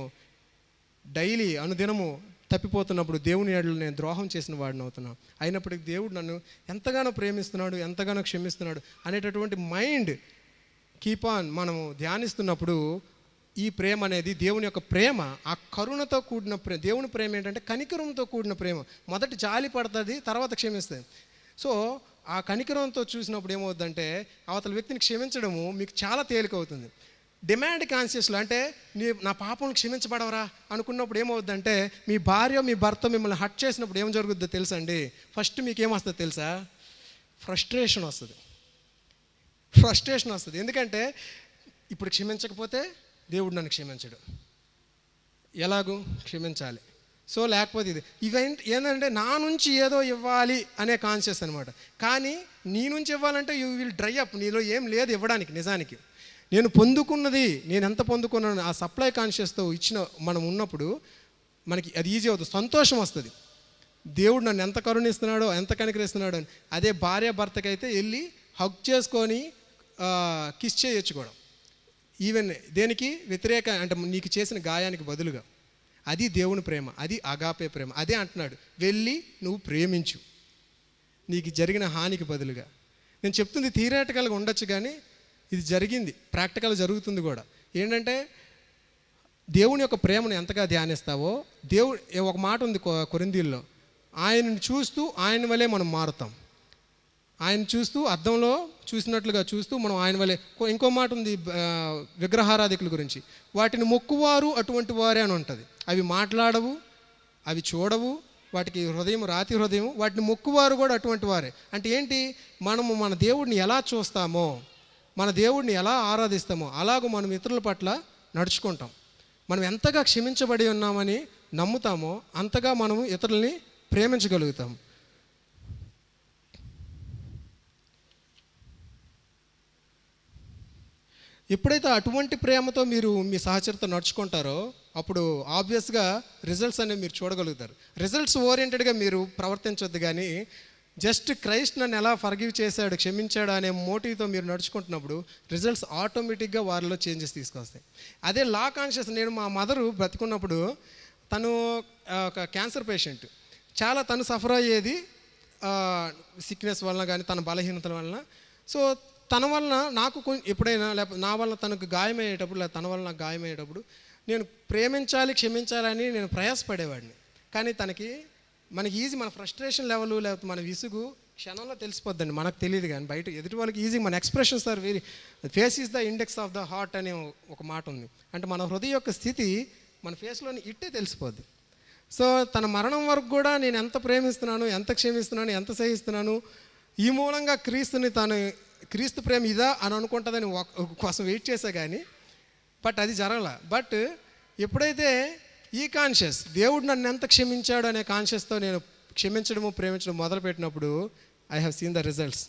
డైలీ అనుదినము తప్పిపోతున్నప్పుడు దేవుని ఎడల నేను ద్రోహం చేసిన వాడిని అవుతున్నాను. అయినప్పటికీ దేవుడు నన్ను ఎంతగానో ప్రేమిస్తున్నాడు, ఎంతగానో క్షమిస్తున్నాడు అనేటటువంటి మైండ్ కీప్ ఆన్ మనము ధ్యానిస్తున్నప్పుడు, ఈ ప్రేమ అనేది దేవుని యొక్క ప్రేమ, ఆ కరుణతో కూడిన ప్రేమ. దేవుని ప్రేమ ఏంటంటే కనికరంతో కూడిన ప్రేమ. మొదటి జాలి పడుతుంది, తర్వాత క్షమిస్తుంది. సో ఆ కనికరంతో చూసినప్పుడు ఏమవుతుందంటే అవతల వ్యక్తిని క్షమించడము మీకు చాలా తేలిక అవుతుంది. డిమాండ్ కాన్షియస్లో అంటే నా పాపం క్షమించబడవరా అనుకున్నప్పుడు ఏమవుద్దంటే, మీ భార్య మీ భర్త మిమ్మల్ని హర్ట్ చేసినప్పుడు ఏం జరుగుద్దో తెలుసా అండి? ఫస్ట్ మీకు ఏమొస్తుంది తెలుసా? ఫ్రస్ట్రేషన్ వస్తుంది. ఎందుకంటే ఇప్పుడు క్షమించకపోతే దేవుడు నన్ను క్షమించడు, ఎలాగూ క్షమించాలి. సో లేకపోతే ఇవేంటి ఏంటంటే నా నుంచి ఏదో ఇవ్వాలి అనే కాన్షియస్ అనమాట. కానీ నీ నుంచి ఇవ్వాలంటే యూ విల్ డ్రై అప్, నీలో ఏం లేదు ఇవ్వడానికి. నిజానికి నేను పొందుకున్నది, నేను ఎంత పొందుకున్నాను ఆ సప్లై కాన్షియస్తో మనం ఉన్నప్పుడు మనకి అది ఈజీ అవుతుంది, సంతోషం వస్తుంది. దేవుడు నన్ను ఎంత కరుణిస్తున్నాడో, ఎంత కనికరిస్తున్నాడో అని. అదే భార్య భర్తకైతే వెళ్ళి హగ్ చేసుకొని కిస్ చేయొచ్చు కూడా, ఈవెన్ దేనికి వ్యతిరేక అంటే నీకు చేసిన గాయానికి బదులుగా. అది దేవుని ప్రేమ, అది అగాపే ప్రేమ. అదే అంటున్నాడు, వెళ్ళి నువ్వు ప్రేమించు నీకు జరిగిన హానికి బదులుగా. నేను చెప్తుంది థియరిటికల్గా ఉండొచ్చు, కానీ ఇది జరిగింది, ప్రాక్టికల్ జరుగుతుంది కూడా. ఏంటంటే దేవుని యొక్క ప్రేమను ఎంతగా ధ్యానిస్తావో, ఒక మాట ఉంది కొరింథీయుల్లో, ఆయనను చూస్తూ ఆయన వలె మనం మారుతాం. ఆయన చూస్తూ అద్దంలో చూసినట్లుగా చూస్తూ మనం ఆయన వలె. ఇంకో మాట ఉంది విగ్రహారాధికుల గురించి, వాటిని మొక్కువారు అటువంటి వారే అని ఉంటుంది. అవి మాట్లాడవు, అవి చూడవు, వాటికి హృదయం రాతి హృదయం, వాటిని మొక్కువారు కూడా అటువంటి వారే. అంటే ఏంటి? మనము మన దేవుడిని ఎలా చూస్తామో, మన దేవుడిని ఎలా ఆరాధిస్తామో అలాగూ మనం ఇతరుల పట్ల నడుచుకుంటాం. మనం ఎంతగా క్షమించబడి ఉన్నామని నమ్ముతామో అంతగా మనము ఇతరుల్ని ప్రేమించగలుగుతాం. ఎప్పుడైతే అటువంటి ప్రేమతో మీరు మీ సహచరుతో నడుచుకుంటారో అప్పుడు ఆబ్వియస్గా రిజల్ట్స్ అనేవి మీరు చూడగలుగుతారు. రిజల్ట్స్ ఓరియంటెడ్గా మీరు ప్రవర్తించొద్దు, కానీ జస్ట్ క్రైస్ట్ నన్ను ఎలా ఫర్గివ్ చేశాడు, క్షమించాడు అనే మోటివ్తో మీరు నడుచుకుంటున్నప్పుడు రిజల్ట్స్ ఆటోమేటిక్గా వారిలో చేంజెస్ తీసుకొస్తాయి. అదే లా కాన్షియస్, నేను మా మదరు బ్రతికున్నప్పుడు తను ఒక క్యాన్సర్ పేషెంట్, చాలా తను సఫర్ అయ్యేది సిక్నెస్ వలన కానీ తన బలహీనతల వలన. సో తన వలన నాకు ఎప్పుడైనా లేకపోతే నా వలన తనకు గాయమయ్యేటప్పుడు, లేదా తన వలన నాకు గాయమయ్యేటప్పుడు నేను ప్రేమించాలి, క్షమించాలని నేను ప్రయాసపడేవాడిని. కానీ మనకి ఈజీ, మన ఫ్రస్ట్రేషన్ లెవెల్ లేకపోతే మన విసుగు క్షణంలో తెలిసిపోద్దండి, మనకు తెలియదు. కానీ బయట ఎదుటి వాళ్ళకి ఈజీ, మన expressions are very, face is the index of the heart అనే ఒక మాట ఉంది. అంటే మన హృదయ యొక్క స్థితి మన ఫేస్లోని ఇట్టే తెలిసిపోద్ది. సో తన మరణం వరకు కూడా నేను ఎంత ప్రేమిస్తున్నాను, ఎంత క్షమిస్తున్నాను, ఎంత సహిస్తున్నాను, ఈ మూలంగా క్రీస్తు ప్రేమ ఇదా అని అనుకుంటుందని కోసం వెయిట్ చేశా, కానీ బట్ అది జరగల. బట్ ఎప్పుడైతే ఈ కాన్షియస్, దేవుడు నన్ను ఎంత క్షమించాడు అనే కాన్షియస్తో నేను క్షమించడము, ప్రేమించడం మొదలుపెట్టినప్పుడు I have seen the results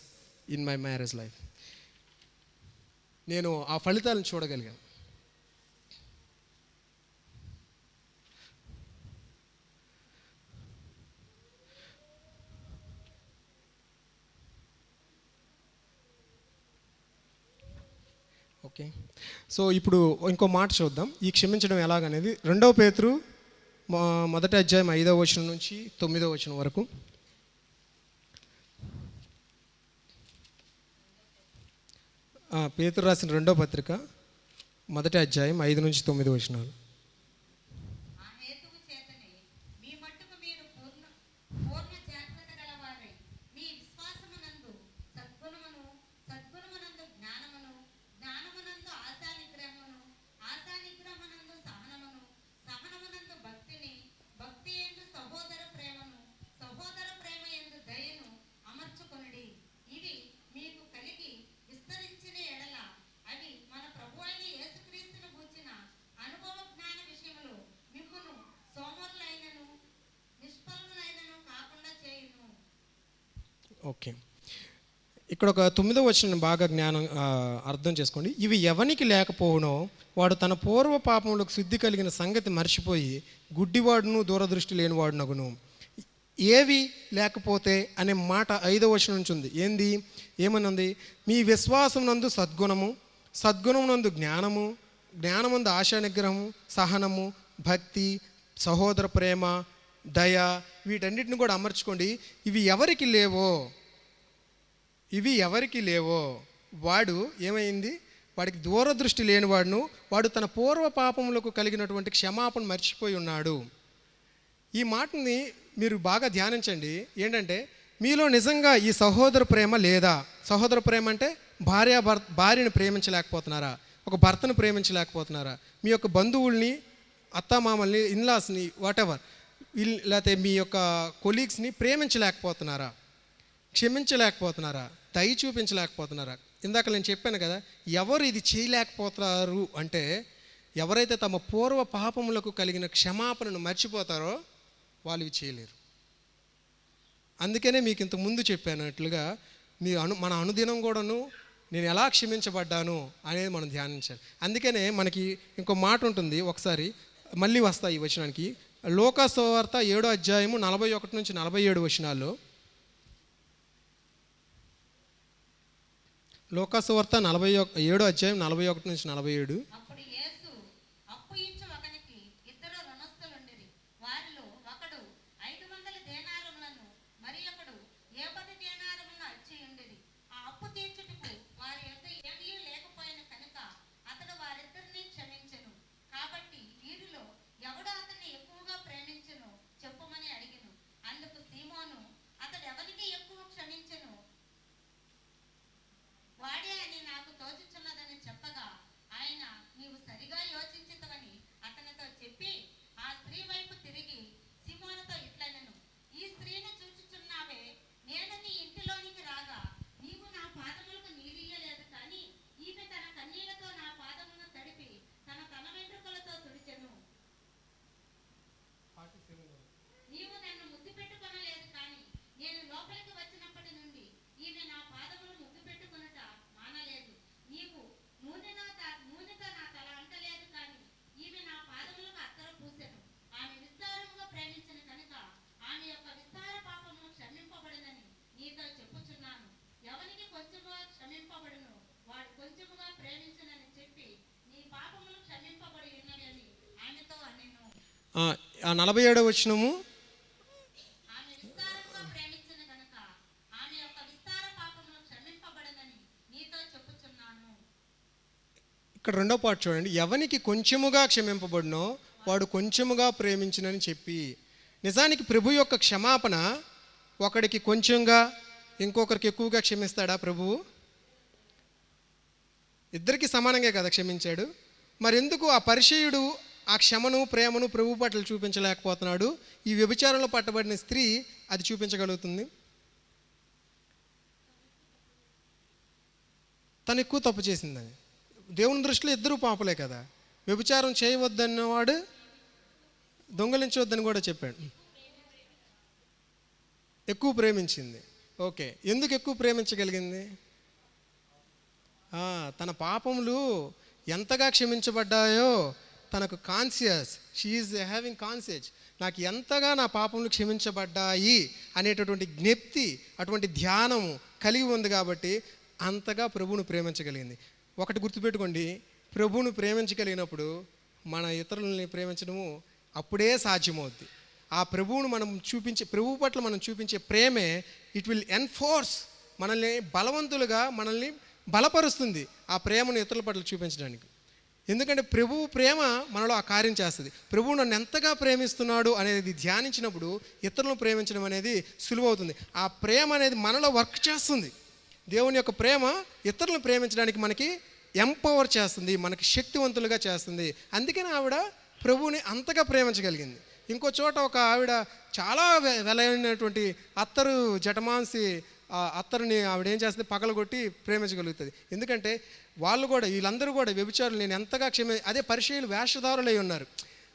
in my marriage life. నేను ఆ ఫలితాలను చూడగలిగాను. ఓకే, సో ఇప్పుడు ఇంకో మాట చూద్దాం, ఈ క్షమించడం ఎలాగనేది. 2 పేతురు 1వ అధ్యాయం 5వ వచనం నుంచి 9వ వచనం వరకు. పేతురు రాసిన 2వ పత్రిక 1వ అధ్యాయం 5 నుంచి 9 వచనాలు. ఓకే, ఇక్కడ ఒక 9వ వచనం బాగా అర్థం చేసుకోండి. ఇవి ఎవనికి లేకపోవునో వాడు తన పూర్వ పాపములకు శుద్ధి కలిగిన సంగతి మర్చిపోయి గుడ్డివాడును దూరదృష్టి లేనివాడునగును. ఏవి లేకపోతే అనే మాట 5వ వచనం నుంచి ఉంది. ఏమనుంది? మీ విశ్వాసం నందు సద్గుణము, సద్గుణం నందు జ్ఞానము, జ్ఞానమందు ఆశా నిగ్రహము, సహనము, భక్తి, సహోదర ప్రేమ, దయ, వీటన్నిటిని కూడా అమర్చుకోండి. ఇవి ఎవరికి లేవో వాడు ఏమైంది? వాడికి దూరదృష్టి లేనివాడును, వాడు తన పూర్వ పాపములకు కలిగినటువంటి క్షమాపణ మర్చిపోయి ఉన్నాడు. ఈ మాటని మీరు బాగా ధ్యానించండి. ఏంటంటే మీలో నిజంగా ఈ సహోదర ప్రేమ లేదా? సహోదర ప్రేమ అంటే భార్యని ప్రేమించలేకపోతున్నారా? ఒక భర్తను ప్రేమించలేకపోతున్నారా? మీ యొక్క బంధువుల్ని, అత్తామామల్ని, ఇన్లాస్ని, వాటెవర్, లేకపోతే మీ యొక్క కొలీగ్స్ని ప్రేమించలేకపోతున్నారా? క్షమించలేకపోతున్నారా? దయ చూపించలేకపోతున్నారా? ఇందాక నేను చెప్పాను కదా, ఎవరు ఇది చేయలేకపోతారు అంటే ఎవరైతే తమ పూర్వ పాపములకు కలిగిన క్షమాపణను మర్చిపోతారో వాళ్ళు ఇవి చేయలేరు. అందుకనే మీకు ఇంత ముందు చెప్పానట్లుగా మన అనుదినం కూడాను నేను ఎలా క్షమించబడ్డాను అనేది మనం ధ్యానించాలి. అందుకనే మనకి ఇంకో మాట ఉంటుంది, ఒకసారి మళ్ళీ వస్తాయి ఈ వచనానికి. లూకా సువార్త 7వ అధ్యాయము 41 నుంచి 47 వచనాల్లో, లూకా సువార్త 7వ అధ్యాయం 41 నుంచి 47. ఆ 47వ వచనము, ఇక్కడ రెండో పాట చూడండి. ఎవనికి కొంచెముగా క్షమింపబడినో వాడు కొంచెముగా ప్రేమించునని చెప్పి. నిజానికి ప్రభు యొక్క క్షమాపణ ఒకడికి కొంచెంగా, ఇంకొకరికి ఎక్కువగా క్షమిస్తాడా ప్రభువు? ఇద్దరికి సమానంగా కదా క్షమించాడు. మరెందుకు ఆ పరిచయుడు ఆ క్షమను, ప్రేమను ప్రభు పట్ల చూపించలేకపోతున్నాడు? ఈ వ్యభిచారంలో పట్టబడిన స్త్రీ అది చూపించగలుగుతుంది. తను ఎక్కువ తప్పు చేసిందని. దేవుని దృష్టిలో ఇద్దరు పాపలే కదా. వ్యభిచారం చేయవద్దన్నవాడు దొంగలించవద్దని కూడా చెప్పాడు. ఎక్కువ ప్రేమించింది. ఓకే, ఎందుకు ఎక్కువ ప్రేమించగలిగింది? తన పాపములు ఎంతగా క్షమించబడ్డాయో తనకు కాన్షియస్, షీఈస్ హ్యావింగ్ కాన్షియస్, నాకు ఎంతగా నా పాపములు క్షమించబడ్డాయి అనేటటువంటి జ్ఞప్తి, అటువంటి ధ్యానము కలిగి ఉంది కాబట్టి అంతగా ప్రభువును ప్రేమించగలిగింది. ఒకటి గుర్తుపెట్టుకోండి, ప్రభువును ప్రేమించగలిగినప్పుడు మన ఇతరులని ప్రేమించడము అప్పుడే సాధ్యమవుద్ది. ఆ ప్రభువును మనం ప్రభువు పట్ల మనం చూపించే ప్రేమే ఇట్ విల్ ఎన్ఫోర్స్, మనల్ని బలవంతులుగా, మనల్ని బలపరుస్తుంది ఆ ప్రేమను ఇతరుల పట్ల చూపించడానికి. ఎందుకంటే ప్రభువు ప్రేమ మనలో ఆ కార్యం చేస్తుంది. ప్రభువు నన్ను ఎంతగా ప్రేమిస్తున్నాడు అనేది ధ్యానించినప్పుడు ఇతరులను ప్రేమించడం అనేది సులువవుతుంది. ఆ ప్రేమ అనేది మనలో వర్క్ చేస్తుంది. దేవుని యొక్క ప్రేమ ఇతరులను ప్రేమించడానికి మనకి ఎంపవర్ చేస్తుంది, మనకి శక్తివంతులుగా చేస్తుంది. అందుకని ఆవిడ ప్రభువుని అంతగా ప్రేమించగలిగింది. ఇంకో చోట ఒక ఆవిడ చాలా వెలైనటువంటి అత్తరు జటమాంసి అత్తరుని ఆవిడ ఏం చేస్తుంది? పగలగొట్టి ప్రేమించగలుగుతుంది. ఎందుకంటే వాళ్ళు కూడా, వీళ్ళందరూ కూడా వ్యభిచారులు. నేను ఎంతగా అదే పరిచయులు వేషధారులై ఉన్నారు.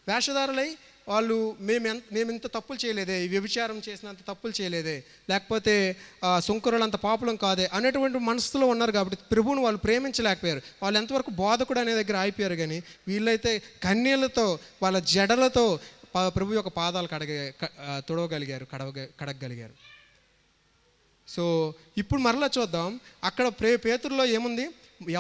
వేషధారులై వాళ్ళు మేము ఇంత తప్పులు చేయలేదే, ఈ వ్యభిచారం చేసినంత తప్పులు చేయలేదే, లేకపోతే సుంకరులు అంత పాపులం కాదే అనేటువంటి మనసులో ఉన్నారు. కాబట్టి ప్రభువుని వాళ్ళు ప్రేమించలేకపోయారు. వాళ్ళు ఎంతవరకు బోధకుడు అనే దగ్గర ఆగిపోయారు. కానీ వీళ్ళైతే కన్నీళ్లతో వాళ్ళ జడలతో ప్రభు యొక్క పాదాలు తుడవగలిగారు, కడగగలిగారు. సో ఇప్పుడు మరలా చూద్దాం, అక్కడ పేతురులో ఏముంది?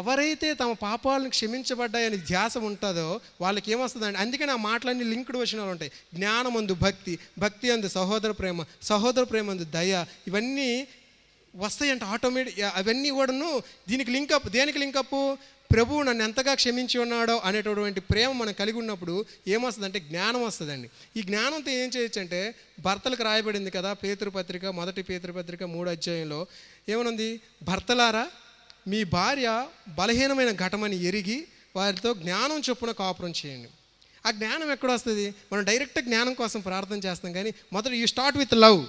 ఎవరైతే తమ పాపాలను క్షమించబడ్డాయని ధ్యాస ఉంటుందో వాళ్ళకి ఏమొస్తుందండి? అందుకని ఆ మాటలన్నీ లింక్డ్ వచనాలు ఉంటాయి. జ్ఞానమందు భక్తి, భక్తి అందు సహోదర ప్రేమ, సహోదర ప్రేమ అందు దయ, ఇవన్నీ వస్తాయంట ఆటోమేటిక్. అవన్నీ కూడాను దీనికి లింకప్. దేనికి లింకప్? ప్రభువు నన్ను ఎంతగా క్షమించి ఉన్నాడో అనేటటువంటి ప్రేమ మనం కలిగి ఉన్నప్పుడు ఏమొస్తుందంటే జ్ఞానం వస్తుందండి. ఈ జ్ఞానంతో ఏం చేయొచ్చు అంటే, భర్తలకు రాయబడింది కదా పేతురుపత్రిక, 1 పేతురుపత్రిక 3వ అధ్యాయంలో ఏమనుంది? భర్తలారా, మీ భార్య బలహీనమైన ఘటమని ఎరిగి వారితో జ్ఞానం చొప్పున కాపురం చేయండి. ఆ జ్ఞానం ఎక్కడ వస్తుంది? మనం డైరెక్ట్ జ్ఞానం కోసం ప్రార్థన చేస్తాం. కానీ మొదట you start with love,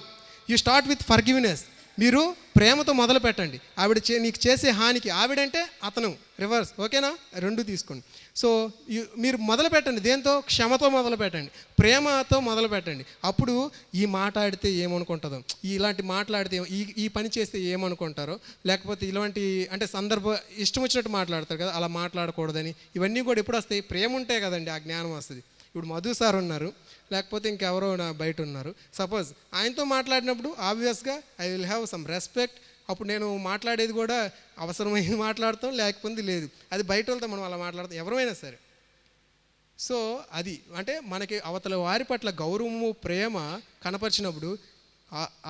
you start with forgiveness. మీరు ప్రేమతో మొదలు పెట్టండి. ఆవిడ నీకు చేసే హానికి, ఆవిడంటే అతను రివర్స్, ఓకేనా? రెండు తీసుకోండి. సో మీరు మొదలు పెట్టండి. దేంతో? క్షమతో మొదలు పెట్టండి, ప్రేమతో మొదలు పెట్టండి. అప్పుడు ఈ మాట్లాడితే ఏమనుకుంటుందో, ఇలాంటి మాట్లాడితే ఈ పని చేస్తే ఏమనుకుంటారో, లేకపోతే ఇలాంటి అంటే ఇష్టం వచ్చినట్టు మాట్లాడతారు కదా, అలా మాట్లాడకూడదని, ఇవన్నీ కూడా ఎప్పుడు వస్తాయి? ప్రేమ ఉంటే కదండి ఆ జ్ఞానం వస్తుంది. ఇప్పుడు మధు సార్ ఉన్నారు, లేకపోతే ఇంకెవరో బయట ఉన్నారు. సపోజ్ ఆయనతో మాట్లాడినప్పుడు ఆబ్వియస్గా I will have some respect. అప్పుడు నేను మాట్లాడేది కూడా అవసరమైంది మాట్లాడతాం, లేకపోతే లేదు. అది బయట వాళ్ళతో మనం అలా మాట్లాడతాం, ఎవరైనా సరే. సో అది అంటే మనకి అవతల వారి పట్ల గౌరవము, ప్రేమ కనపరిచినప్పుడు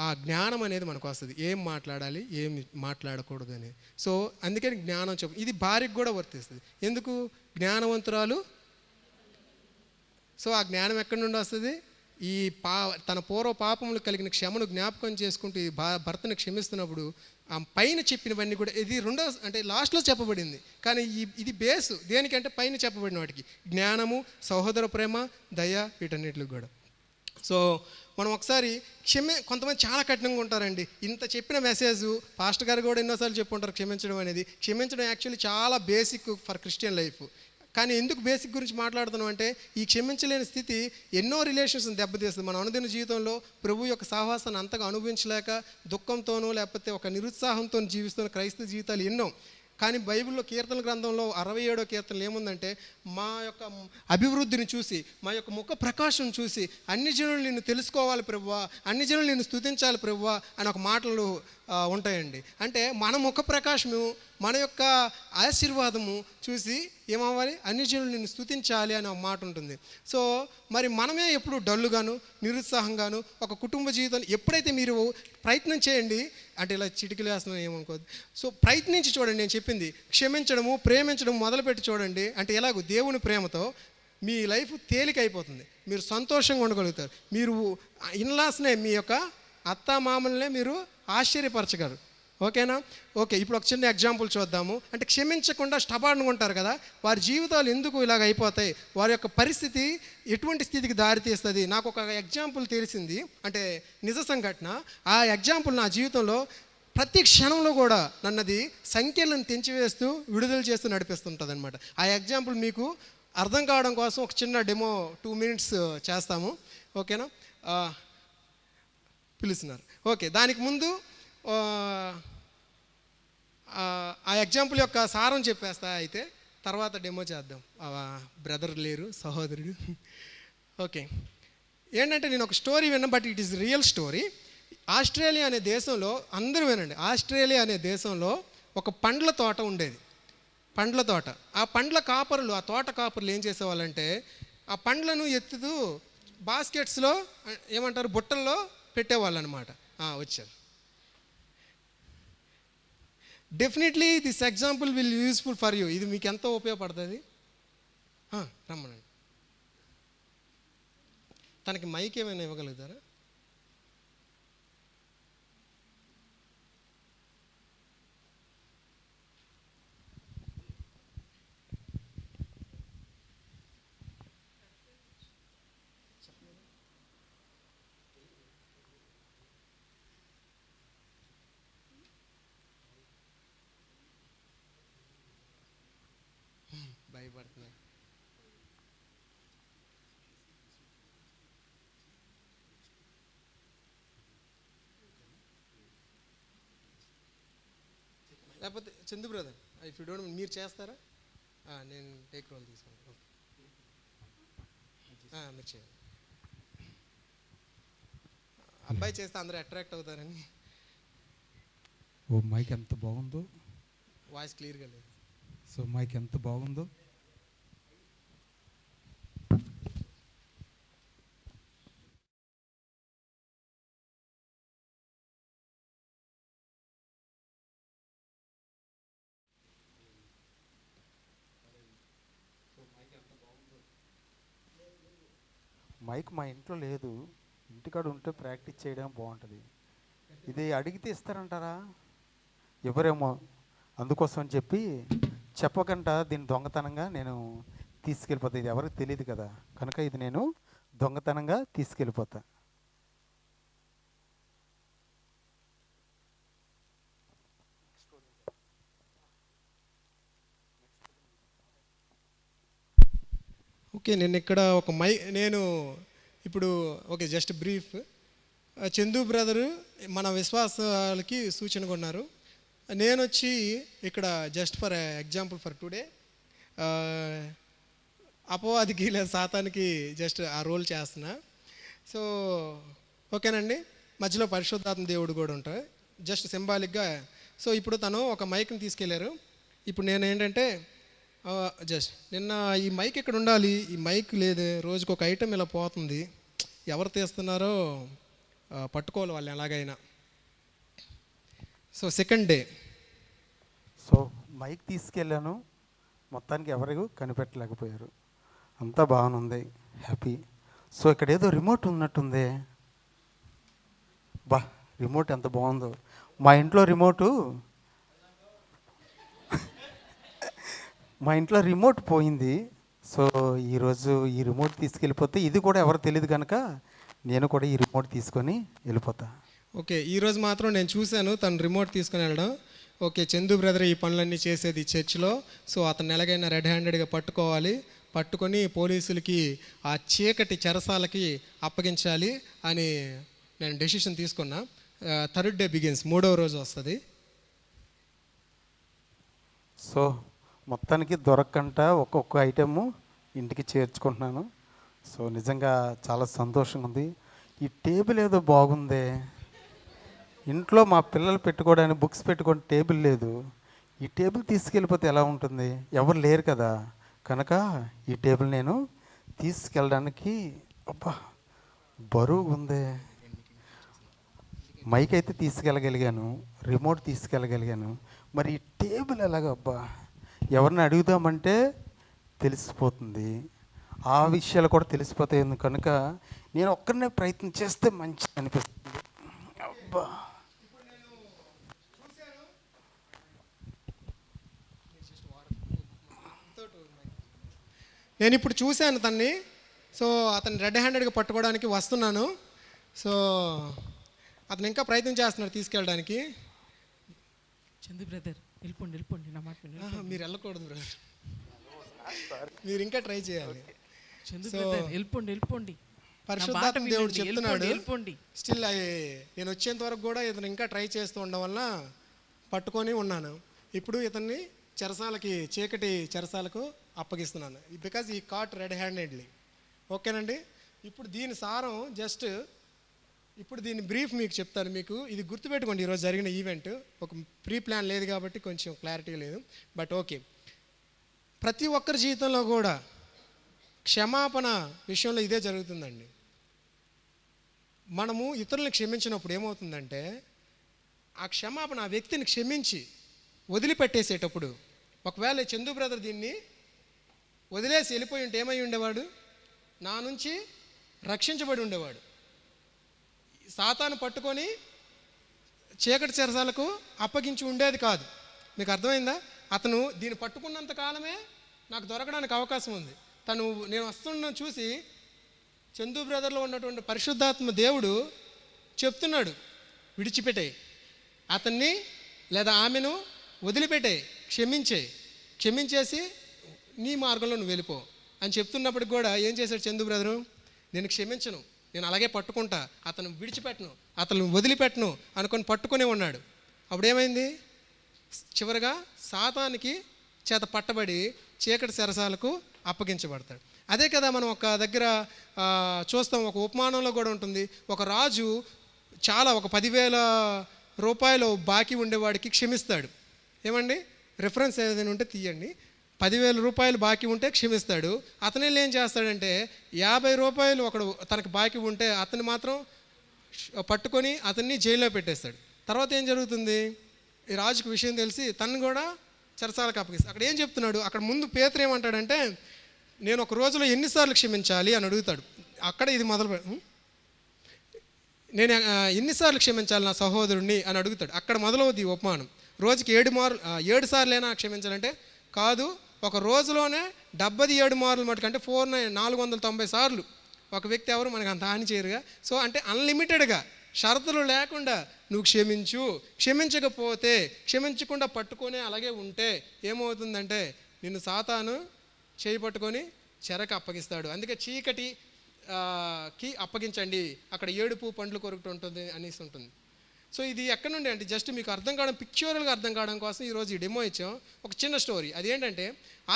ఆ జ్ఞానం అనేది మనకు వస్తుంది. ఏం మాట్లాడాలి, ఏం మాట్లాడకూడదు అని. సో అందుకని జ్ఞానం ఇది భార్యకు కూడా వర్తిస్తుంది. ఎందుకు? జ్ఞానవంతురాలు. సో ఆ జ్ఞానం ఎక్కడి నుండి వస్తుంది? ఈ తన పూర్వ పాపములు కలిగిన క్షమను జ్ఞాపకం చేసుకుంటూ ఈ భర్తను క్షమిస్తున్నప్పుడు ఆ పైన చెప్పినవన్నీ కూడా, ఇది రెండో అంటే లాస్ట్లో చెప్పబడింది, కానీ ఇది బేసు దేనికంటే పైన చెప్పబడిన వాటికి జ్ఞానము, సహోదర ప్రేమ, దయ, వీటన్నిటికి కూడా. సో మనం ఒకసారి కొంతమంది చాలా కఠినంగా ఉంటారండి. ఇంత చెప్పిన మెసేజ్ పాస్టర్ గారు కూడా ఎన్నోసార్లు చెప్పుకుంటారు. క్షమించడం యాక్చువల్లీ చాలా బేసిక్ ఫర్ క్రిస్టియన్ లైఫ్. కానీ ఎందుకు బేసిక్ గురించి మాట్లాడుతున్నాం అంటే, ఈ క్షమించలేని స్థితి ఎన్నో రిలేషన్స్ని దెబ్బతీస్తుంది. మన అనుదిన జీవితంలో ప్రభు యొక్క సహవాసాన్ని అంతగా అనుభవించలేక దుఃఖంతోనూ లేకపోతే ఒక నిరుత్సాహంతో జీవిస్తున్న క్రైస్తవ జీవితాలు ఎన్నో. కానీ బైబిల్లో కీర్తన గ్రంథంలో 67వ కీర్తనలు ఏముందంటే, మా యొక్క అభివృద్ధిని చూసి, మా యొక్క ముఖ ప్రకాశం చూసి అన్ని జనులు నిన్ను తెలుసుకోవాలి ప్రభువా, అన్ని జనులు నిన్ను స్తుతించాలి ప్రభువా అని ఒక మాటలు ఉంటాయండి. అంటే మన ముఖ ప్రకాశము, మన యొక్క ఆశీర్వాదము చూసి ఏమవ్వాలి? అన్ని జనులు నిన్ను స్తుతించాలి అని ఒక మాట ఉంటుంది. సో మరి మనమే ఎప్పుడు డల్లుగాను, నిరుత్సాహంగాను ఒక కుటుంబ జీవితం ఎప్పుడైతే మీరు ప్రయత్నం చేయండి, అంటే ఇలా చిటికలు వేస్తున్నాను ఏమనుకోద్దు. సో ప్రయత్నించి చూడండి. నేను చెప్పింది క్షమించడము, ప్రేమించడం మొదలుపెట్టి చూడండి. అంటే ఎలాగో దేవుని ప్రేమతో మీ లైఫ్ తేలికైపోతుంది. మీరు సంతోషంగా ఉండగలుగుతారు. మీరు ఇన్లాస్నే, మీ యొక్క అత్తామామల్నే మీరు ఆశ్చర్యపరచగలరు. ఓకేనా? ఓకే, ఇప్పుడు ఒక చిన్న ఎగ్జాంపుల్ చూద్దాము. అంటే క్షమించకుండా స్టబార్న్గా ఉంటారు కదా, వారి జీవితాలు ఎందుకు ఇలాగ అయిపోతాయి, వారి యొక్క పరిస్థితి ఎటువంటి స్థితికి దారితీస్తుంది. నాకు ఒక ఎగ్జాంపుల్ తెలిసింది, అంటే నిజ సంఘటన. ఆ ఎగ్జాంపుల్ నా జీవితంలో ప్రతి క్షణంలో కూడా నన్నది సంఖ్యలను తెంచివేస్తూ, విడుదల చేస్తూ నడిపిస్తుంటుంది అనమాట. ఆ ఎగ్జాంపుల్ మీకు అర్థం కావడం కోసం ఒక చిన్న డెమో 2 minutes చేస్తాము. ఓకేనా? పిలుస్తున్నారు. ఓకే, దానికి ముందు ఆ ఎగ్జాంపుల్ యొక్క సారం చెప్పేస్తా. అయితే తర్వాత డెమో చేద్దాం. బ్రదర్ లేరు, సహోదరుడు. ఓకే, ఏంటంటే నేను ఒక స్టోరీ విన్నా, but it is real story. Australia అనే దేశంలో, అందరూ వినండి, ఆస్ట్రేలియా అనే దేశంలో ఒక పండ్ల తోట ఉండేది. పండ్ల తోట. ఆ పండ్ల కాపరులు, ఆ తోట కాపరులు ఏం చేసేవాళ్ళంటే, ఆ పండ్లను ఎత్తుతూ బాస్కెట్స్లో, ఏమంటారు, బుట్టల్లో పెట్టేవాళ్ళు అనమాట. వచ్చారు. Definitely this example will useful for you. ఇది మీకు ఎంతో ఉపయోగపడుతుంది. రమ్మనండి. తనకి మైక్ ఏమైనా ఇవ్వగలుగుతారా? భయపడుతున్నా. లేకపోతే Chandu brother if you don't మీరు చేస్తారా? నేను టేక్ రోల్ తీసుకుంటాను. మీరు చేయండి. అబ్బాయి చేస్తే అందరూ అట్రాక్ట్ అవుతారని. ఓ మైక్ ఎంత బాగుందో, వాయిస్ క్లియర్గా లేదు. సో మైక్ ఎంత బాగుందో. మైక్ మా ఇంట్లో లేదు, ఇంటికాడ ఉంటే ప్రాక్టీస్ చేయడం బాగుంటుంది. ఇది అడిగితే ఇస్తారంటారా? ఎవరేమో, అందుకోసం అని చెప్పి చెప్పకుండా దీన్ని దొంగతనంగా నేను తీసుకెళ్ళిపోతా. ఇది ఎవరికి తెలియదు కదా, కనుక ఇది నేను దొంగతనంగా తీసుకెళ్ళిపోతా. ఓకే, నేను ఇక్కడ ఒక నేను ఇప్పుడు okay just brief. Chandu brother మన విశ్వాసాలకి సూచనగా ఉన్నారు. నేను వచ్చి ఇక్కడ just for example for today అపవాదికి లేదా సాతానికి జస్ట్ ఆ రోల్ చేస్తున్నా. సో ఓకేనండి, మధ్యలో పరిశుద్ధాత్మ దేవుడు కూడా ఉంటాయి జస్ట్ సింబాలిక్గా. సో ఇప్పుడు తను ఒక మైక్ని తీసుకెళ్లారు. ఇప్పుడు నేను ఏంటంటే జస్ట్ నిన్న ఈ మైక్ ఇక్కడ ఉండాలి, ఈ మైక్ లేదు, రోజుకు ఒక ఐటెం ఇలా పోతుంది. ఎవరు తీస్తున్నారో పట్టుకోవాలి వాళ్ళు ఎలాగైనా. So second day so mike తీసుకెళ్ళాను, మొత్తానికి ఎవరు కనిపెట్టలేకపోయారు. అంతా బాగుంది, హ్యాపీ. సో ఇక్కడ ఏదో రిమోట్ ఉన్నట్టుంది. బా, రిమోట్ ఎంత బాగుందో. మా ఇంట్లో రిమోట్ పోయింది. సో ఈరోజు ఈ రిమోట్ తీసుకెళ్ళిపోతే ఇది కూడా ఎవరు తెలియదు కనుక నేను కూడా ఈ రిమోట్ తీసుకొని వెళ్ళిపోతా. ఓకే, ఈరోజు మాత్రం నేను చూశాను తను రిమోట్ తీసుకొని వెళ్ళడం. ఓకే, చందు బ్రదర్ ఈ పనులన్నీ చేసేది చర్చ్లో. సో అతను ఎలాగైనా రెడ్ హ్యాండెడ్గా పట్టుకొని పోలీసులకి ఆ చీకటి చెరసాలకి అప్పగించాలి అని నేను డెసిషన్ తీసుకున్నా. థర్డ్ డే బిగిన్స్, 3వ రోజు వస్తుంది. సో మొత్తానికి దొరకకుండా ఒక్కొక్క ఐటెము ఇంటికి చేర్చుకుంటున్నాను. సో నిజంగా చాలా సంతోషంగా ఉంది. ఈ టేబుల్ ఏదో బాగుందే, ఇంట్లో మా పిల్లలు పెట్టుకోవడానికి బుక్స్ పెట్టుకోవడానికి టేబుల్ లేదు. ఈ టేబుల్ తీసుకెళ్ళిపోతే ఎలా ఉంటుంది? ఎవరు లేరు కదా, కనుక ఈ టేబుల్ నేను తీసుకెళ్ళడానికి అబ్బా బరువు ఉందే. మైక్ అయితే తీసుకెళ్ళగలిగాను, రిమోట్ తీసుకెళ్ళగలిగాను, మరి ఈ టేబుల్ ఎలాగబ్బా? ఎవరిని అడుగుదామంటే తెలిసిపోతుంది, ఆ విషయాలు కూడా తెలిసిపోతాయి. కనుక నేను ఒక్కరినే ప్రయత్నం చేస్తే మంచిది అనిపిస్తుంది. అబ్బా, నేను ఇప్పుడు చూశాను తన్ని. సో అతను రెడ్ హ్యాండెడ్గా పట్టుకోవడానికి వస్తున్నాను. సో అతను ఇంకా ప్రయత్నం చేస్తున్నాడు తీసుకెళ్ళడానికి. చందు బ్రదర్ వెళ్ళిపోండి నా మాట మీరు వెళ్ళకూడదు బ్రదర్, మీరు ఇంకా ట్రై చేయాలి. చందు బ్రదర్ వెళ్ళిపోండి. పరిశుద్ధాత్మ దేవుడు చెప్తున్నాడు స్టిల్ నేను వచ్చేంత వరకు కూడా ఇతను ఇంకా ట్రై చేస్తూ ఉండడం వల్ల పట్టుకొని ఉన్నాను. ఇప్పుడు ఇతన్ని చీకటి చెరసాలకు అప్పగిస్తున్నాను, బికాజ్ ఈ కాట్ రెడ్ హ్యాండెడ్లీ. ఓకేనండి, ఇప్పుడు దీని సారం జస్ట్ ఇప్పుడు దీని బ్రీఫ్ మీకు చెప్తాను. మీకు ఇది గుర్తుపెట్టుకోండి, ఈరోజు జరిగిన ఈవెంట్ ఒక ప్రీ ప్లాన్ లేదు కాబట్టి కొంచెం క్లారిటీ లేదు, బట్ ఓకే. ప్రతి ఒక్కరి జీవితంలో కూడా క్షమాపణ విషయంలో ఇదే జరుగుతుందండి. మనము ఇతరులను క్షమించినప్పుడు ఏమవుతుందంటే ఆ క్షమాపణ ఆ వ్యక్తిని క్షమించి వదిలిపెట్టేసేటప్పుడు, ఒకవేళ చందు బ్రదర్ దీన్ని వదిలేసి వెళ్ళిపోయి ఉంటే ఏమై ఉండేవాడు? నా నుంచి రక్షించబడి ఉండేవాడు. సాతాను పట్టుకొని చీకటి చెరసాలకు అప్పగించి ఉండేది కాదు. మీకు అర్థమైందా? అతను దీన్ని పట్టుకున్నంత కాలమే నాకు దొరకడానికి అవకాశం ఉంది. నేను వస్తున్న చూసి చందు బ్రదర్లో ఉన్నటువంటి పరిశుద్ధాత్మ దేవుడు చెప్తున్నాడు, విడిచిపెట్టాయి అతన్ని లేదా ఆమెను, వదిలిపెట్టాయి, క్షమించేసి నీ మార్గంలో నువ్వు వెళ్ళిపో అని చెప్తున్నప్పటికి కూడా ఏం చేశాడు చందు బ్రదరు? నేను క్షమించను, నేను అలాగే పట్టుకుంటా, అతను విడిచిపెట్టను, అతను వదిలిపెట్టను అనుకొని పట్టుకునే ఉన్నాడు. అప్పుడు ఏమైంది? చివరిగా సాతానికి చేత పట్టబడి చీకటి చెరసాలకు అప్పగించబడతాడు. అదే కదా మనం ఒక దగ్గర చూస్తాం, ఒక ఉపమానంలో కూడా ఉంటుంది. ఒక రాజు ఒక 10,000 రూపాయలు బాకీ ఉండేవాడికి క్షమిస్తాడు. ఏమండి, రిఫరెన్స్ ఏదైనా ఉంటే తీయండి. 10,000 రూపాయలు బాకీ ఉంటే క్షమిస్తాడు. అతనే ఏం చేస్తాడంటే 50 రూపాయలు ఒకడు తనకు బాకీ ఉంటే అతను మాత్రం పట్టుకొని అతన్ని జైల్లో పెట్టేస్తాడు. తర్వాత ఏం జరుగుతుంది, ఈ రాజుకు విషయం తెలిసి తను కూడా చెరసాలకు అప్పగిస్తాడు. అక్కడ ఏం చెప్తున్నాడు, అక్కడ ముందు పేతురు ఏమంటాడంటే నేను ఒక రోజులో ఎన్నిసార్లు క్షమించాలి అని అడుగుతాడు. అక్కడ ఇది నేను ఎన్నిసార్లు క్షమించాలి నా సహోదరుణ్ణి అని అడుగుతాడు. అక్కడ మొదలవుద్ది ఉపమానం. రోజుకి 7 సార్లైనా క్షమించాలంటే కాదు, ఒక రోజులోనే 77 మార్లు మటుకంటే 490 సార్లు ఒక వ్యక్తి ఎవరు మనకు అంత హాని చేయరుగా. సో అంటే అన్లిమిటెడ్గా షరతులు లేకుండా నువ్వు క్షమించకపోతే క్షమించకుండా పట్టుకొని అలాగే ఉంటే ఏమవుతుందంటే నిన్ను సాతాను చేయి పట్టుకొని చెరకు అప్పగిస్తాడు. అందుకే చీకటికి అప్పగించండి, అక్కడ ఏడుపు పండ్లు కొరుకుతూ ఉంటుంది అనేసి ఉంటుంది. సో ఇది ఎక్కడి నుండి అంటే జస్ట్ మీకు అర్థం కావడం, పిక్చరల్గా అర్థం కావడం కోసం ఈరోజు ఈ డెమో ఇచ్చాం. ఒక చిన్న స్టోరీ. అదేంటంటే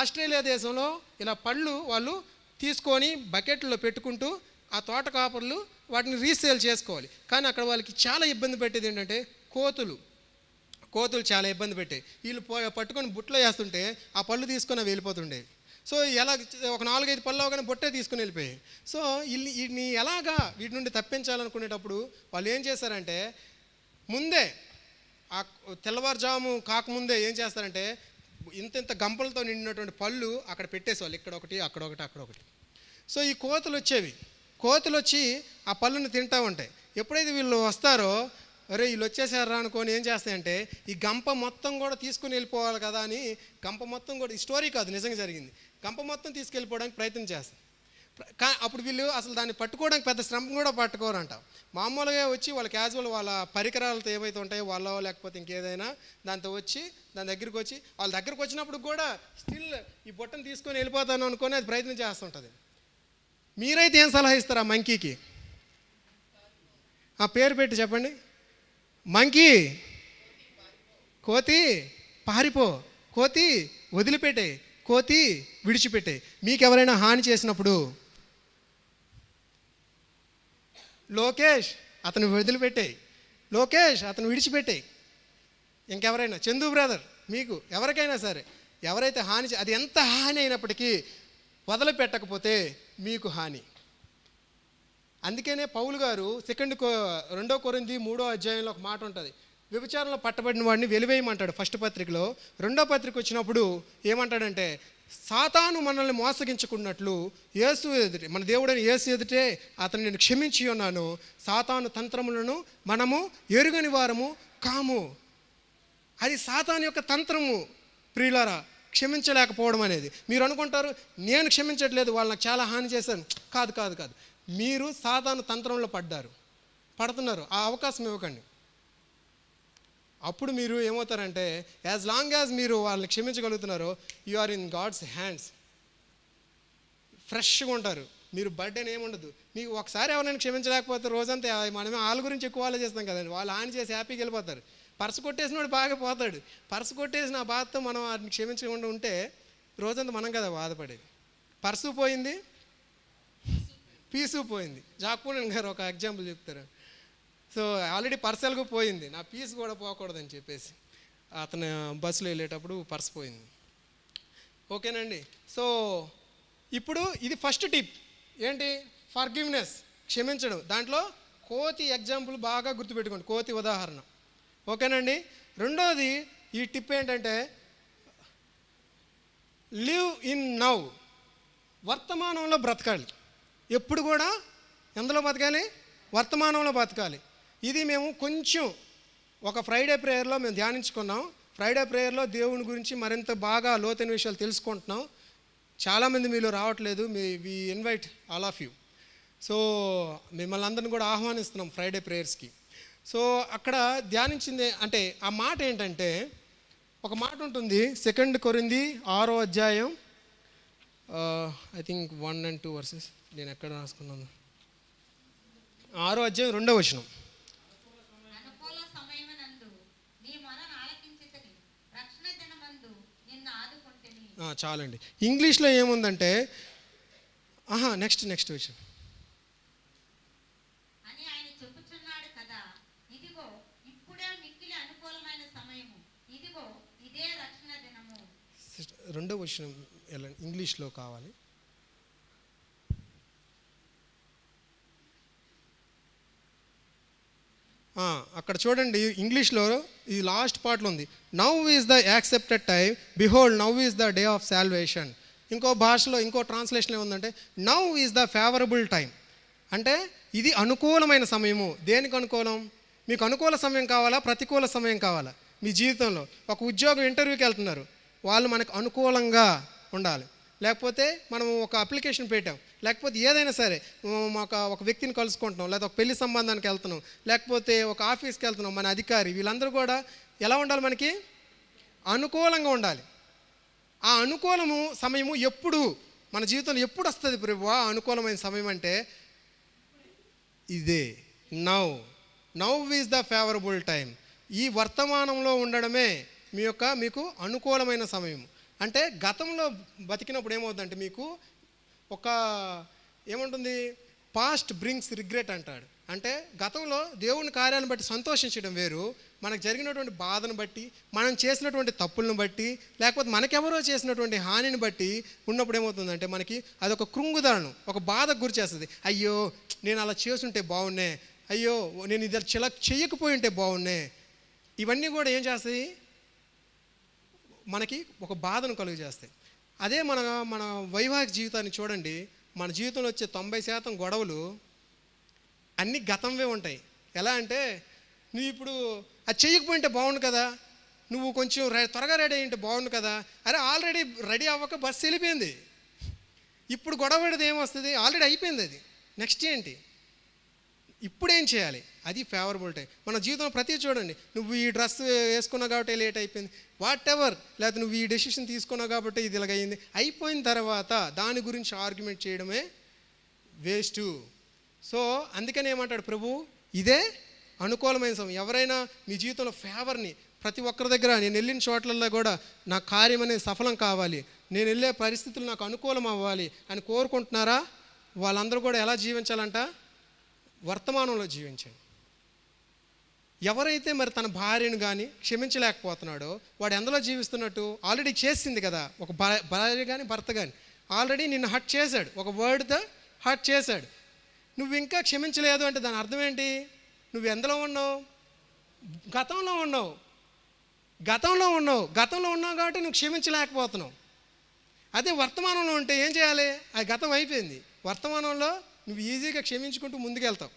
ఆస్ట్రేలియా దేశంలో ఇలా పళ్ళు వాళ్ళు తీసుకొని బకెట్లో పెట్టుకుంటూ ఆ తోట కాపర్లు వాటిని రీసేల్ చేసుకోవాలి. కానీ అక్కడ వాళ్ళకి చాలా ఇబ్బంది పెట్టేది ఏంటంటే కోతులు చాలా ఇబ్బంది పెట్టాయి. వీళ్ళు పట్టుకొని బుట్టలో వేస్తుంటే ఆ పళ్ళు తీసుకొని అవి వెళ్ళిపోతుండేవి. సో ఎలా ఒక 4-5 పళ్ళు అవగానే బొట్టే తీసుకుని వెళ్ళిపోయాయి. సో వీటిని ఎలాగా వీటి నుండి తప్పించాలనుకునేటప్పుడు వాళ్ళు ఏం చేశారంటే ముందే ఆ తెల్లవారుజాము కాకముందే ఏం చేస్తారంటే ఇంత గంపలతో నిండినటువంటి పళ్ళు అక్కడ పెట్టేసేవాళ్ళు, ఇక్కడొకటి అక్కడొకటి. సో ఈ కోతులు వచ్చి ఆ పళ్ళుని తింటూ ఉంటాయి. ఎప్పుడైతే వీళ్ళు వస్తారో వీళ్ళు వచ్చేసారా అనుకొని ఏం చేస్తాయంటే ఈ గంప మొత్తం కూడా తీసుకుని వెళ్ళిపోవాలి కదా అని గంప మొత్తం కూడా, ఈ స్టోరీ కాదు నిజంగా జరిగింది, గంప మొత్తం తీసుకెళ్ళిపోవడానికి ప్రయత్నం చేస్తాం. అప్పుడు వీళ్ళు అసలు దాన్ని పట్టుకోవడానికి పెద్ద శ్రమ కూడా పట్టుకోరంట. మామూలుగా వచ్చి వాళ్ళ క్యాజువల్ వాళ్ళ పరికరాలతో ఏవైతే ఉంటాయో వాళ్ళ లేకపోతే ఇంకేదైనా దాంతో వచ్చి దాని దగ్గరికి వచ్చి వాళ్ళ దగ్గరికి వచ్చినప్పుడు కూడా స్టిల్ ఈ బొట్టను తీసుకొని వెళ్ళిపోతాను అనుకొని అది ప్రయత్నం చేస్తుంటుంది. మీరైతే ఏం సలహా ఇస్తారు ఆ మంకీకి? ఆ పేరు పెట్టి చెప్పండి. మంకీ, కోతి పారిపో, కోతి వదిలిపెట్టే, కోతి విడిచిపెట్టే. మీకు ఎవరైనా హాని చేసినప్పుడు లోకేష్ అతను వదిలిపెట్టే, లోకేష్ అతను విడిచిపెట్టే. ఇంకెవరైనా చందు బ్రదర్, మీకు ఎవరికైనా సరే ఎవరైతే అది ఎంత హాని అయినప్పటికీ వదిలిపెట్టకపోతే మీకు హాని. అందుకనే పౌలు గారు 2 కొరింథీ 3వ అధ్యాయంలో ఒక మాట ఉంటుంది, వ్యభిచారంలో పట్టబడిన వాడిని వెలివేయమంటాడు ఫస్ట్ పత్రికలో. 2వ పత్రిక వచ్చినప్పుడు ఏమంటాడంటే సాతాను మనల్ని మోసగించుకున్నట్లు యేసు ఎదుటే, మన దేవుడైన యేసు ఎదుటే అతను నేను క్షమించి ఉన్నాను, సాతాను తంత్రములను మనము ఎరుగని వారము కాము. అది సాతాను యొక్క తంత్రము ప్రియులారా, క్షమించలేకపోవడం అనేది. మీరు అనుకుంటారు నేను క్షమించట్లేదు, వాళ్ళు నాకు చాలా హాని చేశాను. కాదు, మీరు సాతాను తంత్రంలో పడుతున్నారు. ఆ అవకాశం ఇవ్వకండి. అప్పుడు మీరు ఏమవుతారంటే యాజ్ లాంగ్ యాజ్ మీరు వాళ్ళని క్షమించగలుగుతున్నారో you are in God's hands. ఫ్రెష్గా ఉంటారు, మీరు బర్డెన్ ఏముండదు. మీకు ఒకసారి ఎవరైనా క్షమించలేకపోతే రోజంతా మనమే వాళ్ళ గురించి ఎక్కువ ఆలోచిస్తాం కదండి. వాళ్ళు హాని చేసి హ్యాపీగా వెళ్ళిపోతారు. పర్సు కొట్టేసిన వాడు బాగా పోతాడు. పర్సు కొట్టేసిన ఆ బాధతో మనం వాటిని క్షమించకుండా ఉంటే రోజంతా మనం కదా బాధపడేది. పర్సు పోయింది, పీసు పోయింది. జాక్పూనన్ గారు ఒక ఎగ్జాంపుల్ చెప్తారు. సో ఆల్రెడీ పర్సల్గా పోయింది, నా పీస్ కూడా పోకూడదని చెప్పేసి అతను బస్సులో వెళ్ళేటప్పుడు పర్స్ పోయింది. ఓకేనండి. సో ఇప్పుడు ఇది ఫస్ట్ టిప్ ఏంటి, ఫర్గివ్నెస్, క్షమించడం. దాంట్లో కోతి ఎగ్జాంపుల్ బాగా గుర్తుపెట్టుకోండి, కోతి ఉదాహరణ. ఓకేనండి. రెండోది ఈ టిప్ ఏంటంటే లివ్ ఇన్ నౌ, వర్తమానంలో బ్రతకాలి. ఎప్పుడు కూడా ఎందులో బతకాలి, వర్తమానంలో బతకాలి. ఇది మేము కొంచెం ఒక ఫ్రైడే ప్రేయర్లో మేము ధ్యానించుకున్నాం. ఫ్రైడే ప్రేయర్లో దేవుని గురించి మరింత బాగా లోతైన విషయాలు తెలుసుకుంటున్నాం. చాలామంది మీలో రావట్లేదు, we invite all of you. So మిమ్మల్ని అందరిని కూడా ఆహ్వానిస్తున్నాం ఫ్రైడే ప్రేయర్స్కి. సో అక్కడ ధ్యానించింది అంటే ఆ మాట ఏంటంటే ఒక మాట ఉంటుంది 2 కొరింథీ 6వ అధ్యాయం ఐ థింక్ 1 and 2 వర్సెస్. నేను ఎక్కడ రాసుకున్నాను, 6వ అధ్యాయం 2వ వచనం. చాలండి. ఇంగ్లీష్లో ఏముందంటే నెక్స్ట్ విషయం. అని ఆయన చెప్పుచున్నాడు కదా, ఇదిగో ఇప్పుడే మిక్కిలి అనుకూలమైన సమయము, ఇదిగో ఇదే రక్షణ దినము. రెండో విషయం ఇంగ్లీష్లో కావాలి. అక్కడ చూడండి, ఇంగ్లీష్లో ఈ లాస్ట్ పార్ట్లో ఉంది, now is the accepted time, behold now is the day of salvation. ఇంకో భాషలో ఇంకో ట్రాన్స్లేషన్ ఏముందంటే now is the favourable time. అంటే ఇది అనుకూలమైన సమయము. దేనికి అనుకూలం? మీకు అనుకూల సమయం కావాలా, ప్రతికూల సమయం కావాలా? మీ జీవితంలో ఒక ఉద్యోగం ఇంటర్వ్యూకి వెళ్తున్నారు, వాళ్ళు మనకు అనుకూలంగా ఉండాలి. లేకపోతే మనం ఒక అప్లికేషన్ పెట్టాం, లేకపోతే ఏదైనా సరే ఒక వ్యక్తిని కలుసుకుంటున్నాం, లేకపోతే ఒక పెళ్లి సంబంధానికి వెళ్తున్నాం, లేకపోతే ఒక ఆఫీస్కి వెళ్తున్నాం, మన అధికారి, వీళ్ళందరూ కూడా ఎలా ఉండాలి? మనకి అనుకూలంగా ఉండాలి. ఆ అనుకూలము సమయము ఎప్పుడు మన జీవితంలో ఎప్పుడు వస్తుంది ప్రభువా అనుకూలమైన సమయం అంటే ఇదే, now is the favourable time. ఈ వర్తమానంలో ఉండడమే మీకు అనుకూలమైన సమయం. అంటే గతంలో బతికినప్పుడు ఏమవుతుందంటే మీకు ఏముంటుంది, పాస్ట్ బ్రింగ్స్ రిగ్రెట్ అంటాడు. అంటే గతంలో దేవుని కార్యాలను బట్టి సంతోషించడం వేరు, మనకు జరిగినటువంటి బాధను బట్టి, మనం చేసినటువంటి తప్పులను బట్టి, లేకపోతే మనకెవరో చేసినటువంటి హానిని బట్టి ఉన్నప్పుడు ఏమవుతుందంటే మనకి అదొక కృంగుదలను, ఒక బాధకు గురి చేస్తుంది. అయ్యో నేను అలా చేసుంటే బాగున్నే, అయ్యో నేను ఇది చెయ్యకపోయి ఉంటే బాగున్నే. ఇవన్నీ కూడా ఏం చేస్తాయి? మనకి ఒక బాధను కలుగు చేస్తాయి. అదే మన వైవాహిక జీవితాన్ని చూడండి, మన జీవితంలో వచ్చే 90% గొడవలు అన్నీ గతంవే ఉంటాయి. ఎలా అంటే నువ్వు ఇప్పుడు అది చేయకపోయింటే బాగుండు కదా, నువ్వు కొంచెం త్వరగా రెడీ అయ్యింటే బాగుండు కదా, అరే ఆల్రెడీ రెడీ అవ్వక బస్సు వెళ్ళిపోయింది, ఇప్పుడు గొడవ పడేది ఏమొస్తుంది? ఆల్రెడీ అయిపోయింది. అది నెక్స్ట్ ఏంటి? ఇప్పుడేం చేయాలి? అది ఫేవరబుల్ టైం. మన జీవితంలో ప్రతి చూడండి, నువ్వు ఈ డ్రెస్ వేసుకున్నావు కాబట్టి లేట్ అయిపోయింది, వాట్ ఎవర్, లేకపోతే నువ్వు ఈ డెసిషన్ తీసుకున్నావు కాబట్టి ఇది ఇలాగైంది, అయిపోయిన తర్వాత దాని గురించి ఆర్గ్యుమెంట్ చేయడమే వేస్ట్. సో అందుకని ఏమంటాడు ప్రభు, ఇదే అనుకూలమైన సమయం. ఎవరైనా మీ జీవితంలో ఫేవర్ని ప్రతి ఒక్కరి దగ్గర, నేను వెళ్ళిన చోట్లలో కూడా నా కార్యం అనేది సఫలం కావాలి, నేను వెళ్ళే పరిస్థితులు నాకు అనుకూలం అవ్వాలి అని కోరుకుంటున్నారా? వాళ్ళందరూ కూడా ఎలా జీవించాలంట? వర్తమానంలో జీవించండి. ఎవరైతే మరి తన భార్యను కానీ క్షమించలేకపోతున్నాడో వాడు ఎందులో జీవిస్తున్నట్టు? ఆల్రెడీ చేసింది కదా, ఒక భార్య కానీ భర్త కానీ ఆల్రెడీ నిన్ను హర్ట్ చేశాడు, ఒక వర్డ్తో హర్ట్ చేశాడు, నువ్వు ఇంకా క్షమించలేదు అంటే దాని అర్థం ఏంటి? నువ్వు ఎందులో ఉన్నావు? గతంలో ఉన్నావు కాబట్టి నువ్వు క్షమించలేకపోతున్నావు. అదే వర్తమానంలో ఉంటే ఏం చేయాలి? అది గతం అయిపోయింది. వర్తమానంలో నువ్వు ఈజీగా క్షమించుకుంటూ ముందుకెళ్తావు.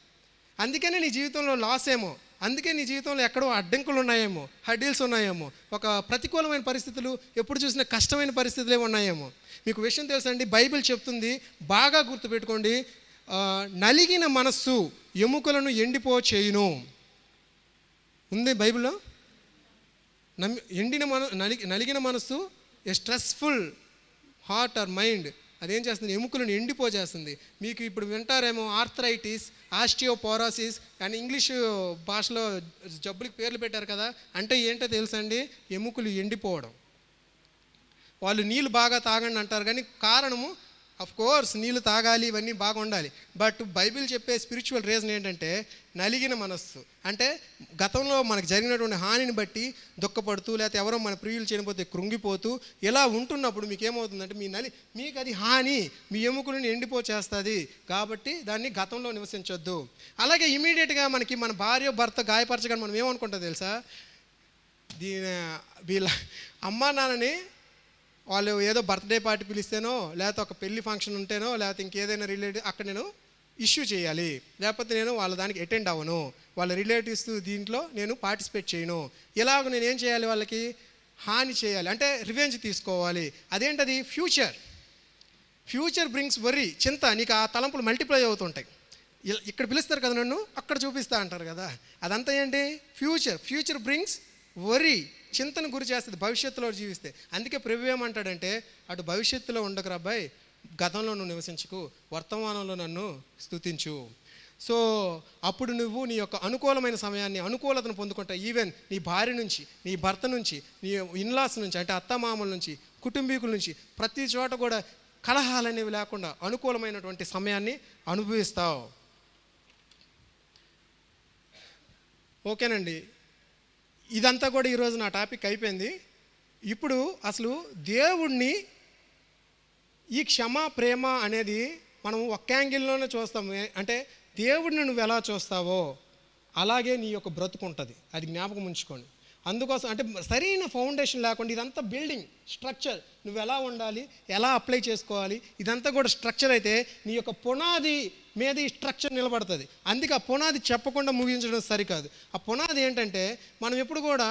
అందుకనే నీ జీవితంలో లాస్ ఏమో, అందుకే నీ జీవితంలో ఎక్కడో అడ్డంకులు ఉన్నాయేమో, హడ్డీల్స్ ఉన్నాయేమో, ఒక ప్రతికూలమైన పరిస్థితులు, ఎప్పుడు చూసినా కష్టమైన పరిస్థితులే ఉన్నాయేమో. మీకు విషయం తెలుసండి, బైబిల్ చెప్తుంది, బాగా గుర్తుపెట్టుకోండి, నలిగిన మనస్సు ఎముకలను ఎండిపోచేయును ఉంది బైబిల్లో. నలిగిన మనస్సు, a stressful heart are mind, అదేం చేస్తుంది? ఎముకలను ఎండిపోచేస్తుంది. మీకు ఇప్పుడు వింటారేమో ఆర్థరైటిస్, ఆస్టియోపోరోసిస్ అని ఇంగ్లీషు భాషలో జబ్బులకి పేర్లు పెట్టారు కదా, అంటే ఏంటో తెలుసండి? ఎముకలు ఎండిపోవడం. వాళ్ళు నీళ్ళు బాగా తాగండి అంటారు, కానీ కారణము అఫ్ కోర్స్ నీళ్ళు తాగాలి, ఇవన్నీ బాగా ఉండాలి, బట్ బైబిల్ చెప్పే స్పిరిచువల్ రీజన్ ఏంటంటే నలిగిన మనస్సు. అంటే గతంలో మనకు జరిగినటువంటి హానిని బట్టి దుఃఖపడుతూ, లేకపోతే ఎవరో మన ప్రియులు చనిపోతే కృంగిపోతూ ఇలా ఉంటున్నప్పుడు మీకు ఏమవుతుందంటే మీకు అది హాని, మీ ఎముకలను ఎండిపోచేస్తుంది. కాబట్టి దాన్ని గతంలో నివసించొద్దు. అలాగే ఇమీడియట్గా మన భార్య భర్త గాయపరచగానే మనం ఏమనుకుంటాం తెలుసా? వీళ్ళ అమ్మా నాన్నని వాళ్ళు ఏదో బర్త్డే పార్టీ పిలిస్తేనో, లేకపోతే ఒక పెళ్లి ఫంక్షన్ ఉంటేనో, లేకపోతే ఇంకేదైనా రిలేటివ్ అక్కడ నేను ఇష్యూ చేయాలి, లేకపోతే నేను వాళ్ళ దానికి అటెండ్ అవ్వను, వాళ్ళ రిలేటివ్స్ దీంట్లో నేను పార్టిసిపేట్ చేయను, ఇలాగ నేను ఏం చేయాలి? వాళ్ళకి హాని చేయాలి, అంటే రివెంజ్ తీసుకోవాలి. అదేంటది? ఫ్యూచర్ బ్రింగ్స్ వరీ, చింత. నీకు ఆ తలంపులు మల్టిప్లై అవుతుంటాయి. ఇక్కడ పిలుస్తారు కదా నన్ను, అక్కడ చూపిస్తా అంటారు కదా, అదంతా ఏంటి? ఫ్యూచర్ బ్రింగ్స్ వరీ, చింతను గురి చేస్తుంది భవిష్యత్తులో జీవిస్తే. అందుకే ప్రభు ఏమంటాడంటే, అటు భవిష్యత్తులో ఉండకు అబ్బాయి, గతంలో నువ్వు నివసించుకు, వర్తమానంలో నన్ను స్తుతించు. సో అప్పుడు నువ్వు నీ యొక్క అనుకూలమైన సమయాన్ని, అనుకూలతను పొందుకుంటావు. ఈవెన్ నీ భార్య నుంచి, నీ భర్త నుంచి, నీ ఇన్లాస్ నుంచి, అంటే అత్తమామల నుంచి, కుటుంబీకుల నుంచి, ప్రతి చోట కూడా కలహాలు అనేవి లేకుండా అనుకూలమైనటువంటి సమయాన్ని అనుభవిస్తావు. ఓకేనండి, ఇదంతా కూడా ఈరోజు నా టాపిక్ అయిపోయింది. ఇప్పుడు అసలు దేవుణ్ణి, ఈ క్షమ ప్రేమ అనేది మనం ఒక్క యాంగిల్లోనే చూస్తాము. అంటే దేవుడిని నువ్వు ఎలా చూస్తావో అలాగే నీ యొక్క బ్రతుకుంటుంది. అది జ్ఞాపకం ఉంచుకోండి. అందుకోసం అంటే సరైన ఫౌండేషన్ లేకుండా ఇదంతా బిల్డింగ్ స్ట్రక్చర్, నువ్వు ఎలా ఉండాలి, ఎలా అప్లై చేసుకోవాలి, ఇదంతా కూడా స్ట్రక్చర్ అయితే నీ యొక్క పునాది మీద ఈ స్ట్రక్చర్ నిలబడుతుంది. అందుకే ఆ పునాది చెప్పకుండా ముగించడం సరికాదు. ఆ పునాది ఏంటంటే మనం ఎప్పుడు కూడా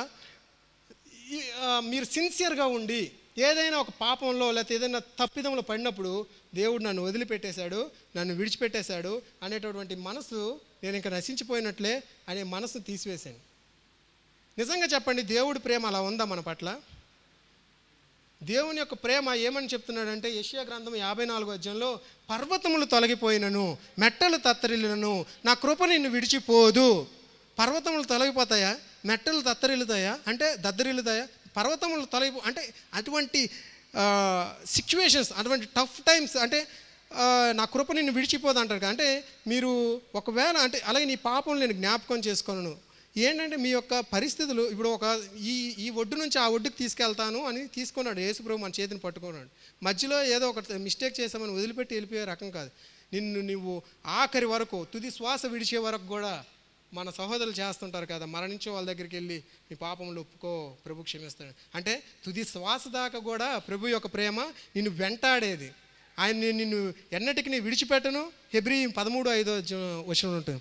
మీరు సిన్సియర్గా ఉండి ఏదైనా ఒక పాపంలో లేకపోతే ఏదైనా తప్పిదంలో పడినప్పుడు దేవుడు నన్ను వదిలిపెట్టేశాడు, నన్ను విడిచిపెట్టేశాడు అనేటటువంటి మనసు, నేను ఇంకా నశించిపోయినట్లే అనే మనసు తీసివేశాను. నిజంగా చెప్పండి, దేవుడి ప్రేమ అలా ఉందా మన పట్ల? దేవుని యొక్క ప్రేమ ఏమని చెప్తున్నాడంటే యెషయా గ్రంథం 54వ అధ్యాయంలో, పర్వతములు తొలగిపోయినను, మెట్టలు తత్తరిల్లునను, నా కృప నిన్ను విడిచిపోదు. పర్వతములు తొలగిపోతాయా? మెట్టలు తత్తరిల్లుతాయా? అంటే దద్దరిల్లుతాయా? పర్వతములు తొలగిపో అంటే అటువంటి సిచ్యువేషన్స్, అటువంటి టఫ్ టైమ్స్, అంటే నా కృప నిన్ను విడిచిపోదు అంటారు. అంటే మీరు ఒకవేళ అంటే అలాగే నీ పాపం నేను జ్ఞాపకం చేసుకోను ఏంటంటే మీ యొక్క పరిస్థితులు ఇప్పుడు ఒక ఈ ఒడ్డు నుంచి ఆ ఒడ్డుకి తీసుకెళ్తాను అని తీసుకున్నాడు యేసుప్రభు, మన చేతిని పట్టుకున్నాడు. మధ్యలో ఏదో ఒక మిస్టేక్ చేసామని వదిలిపెట్టి వెళ్ళిపోయే రకం కాదు. నువ్వు ఆఖరి వరకు, తుది శ్వాస విడిచే వరకు కూడా మన సహోదరులు చేస్తుంటారు కదా, మరణించే వాళ్ళ దగ్గరికి వెళ్ళి నీ పాపములు ఒప్పుకో, ప్రభు క్షమిస్తాడు అంటే తుది శ్వాస దాకా కూడా ప్రభు యొక్క ప్రేమ నిన్ను వెంటాడేది. ఆయన నిన్ను ఎన్నటికి నీ విడిచిపెట్టను. హెబ్రీ 13:5 వచనం ఉంటుంది.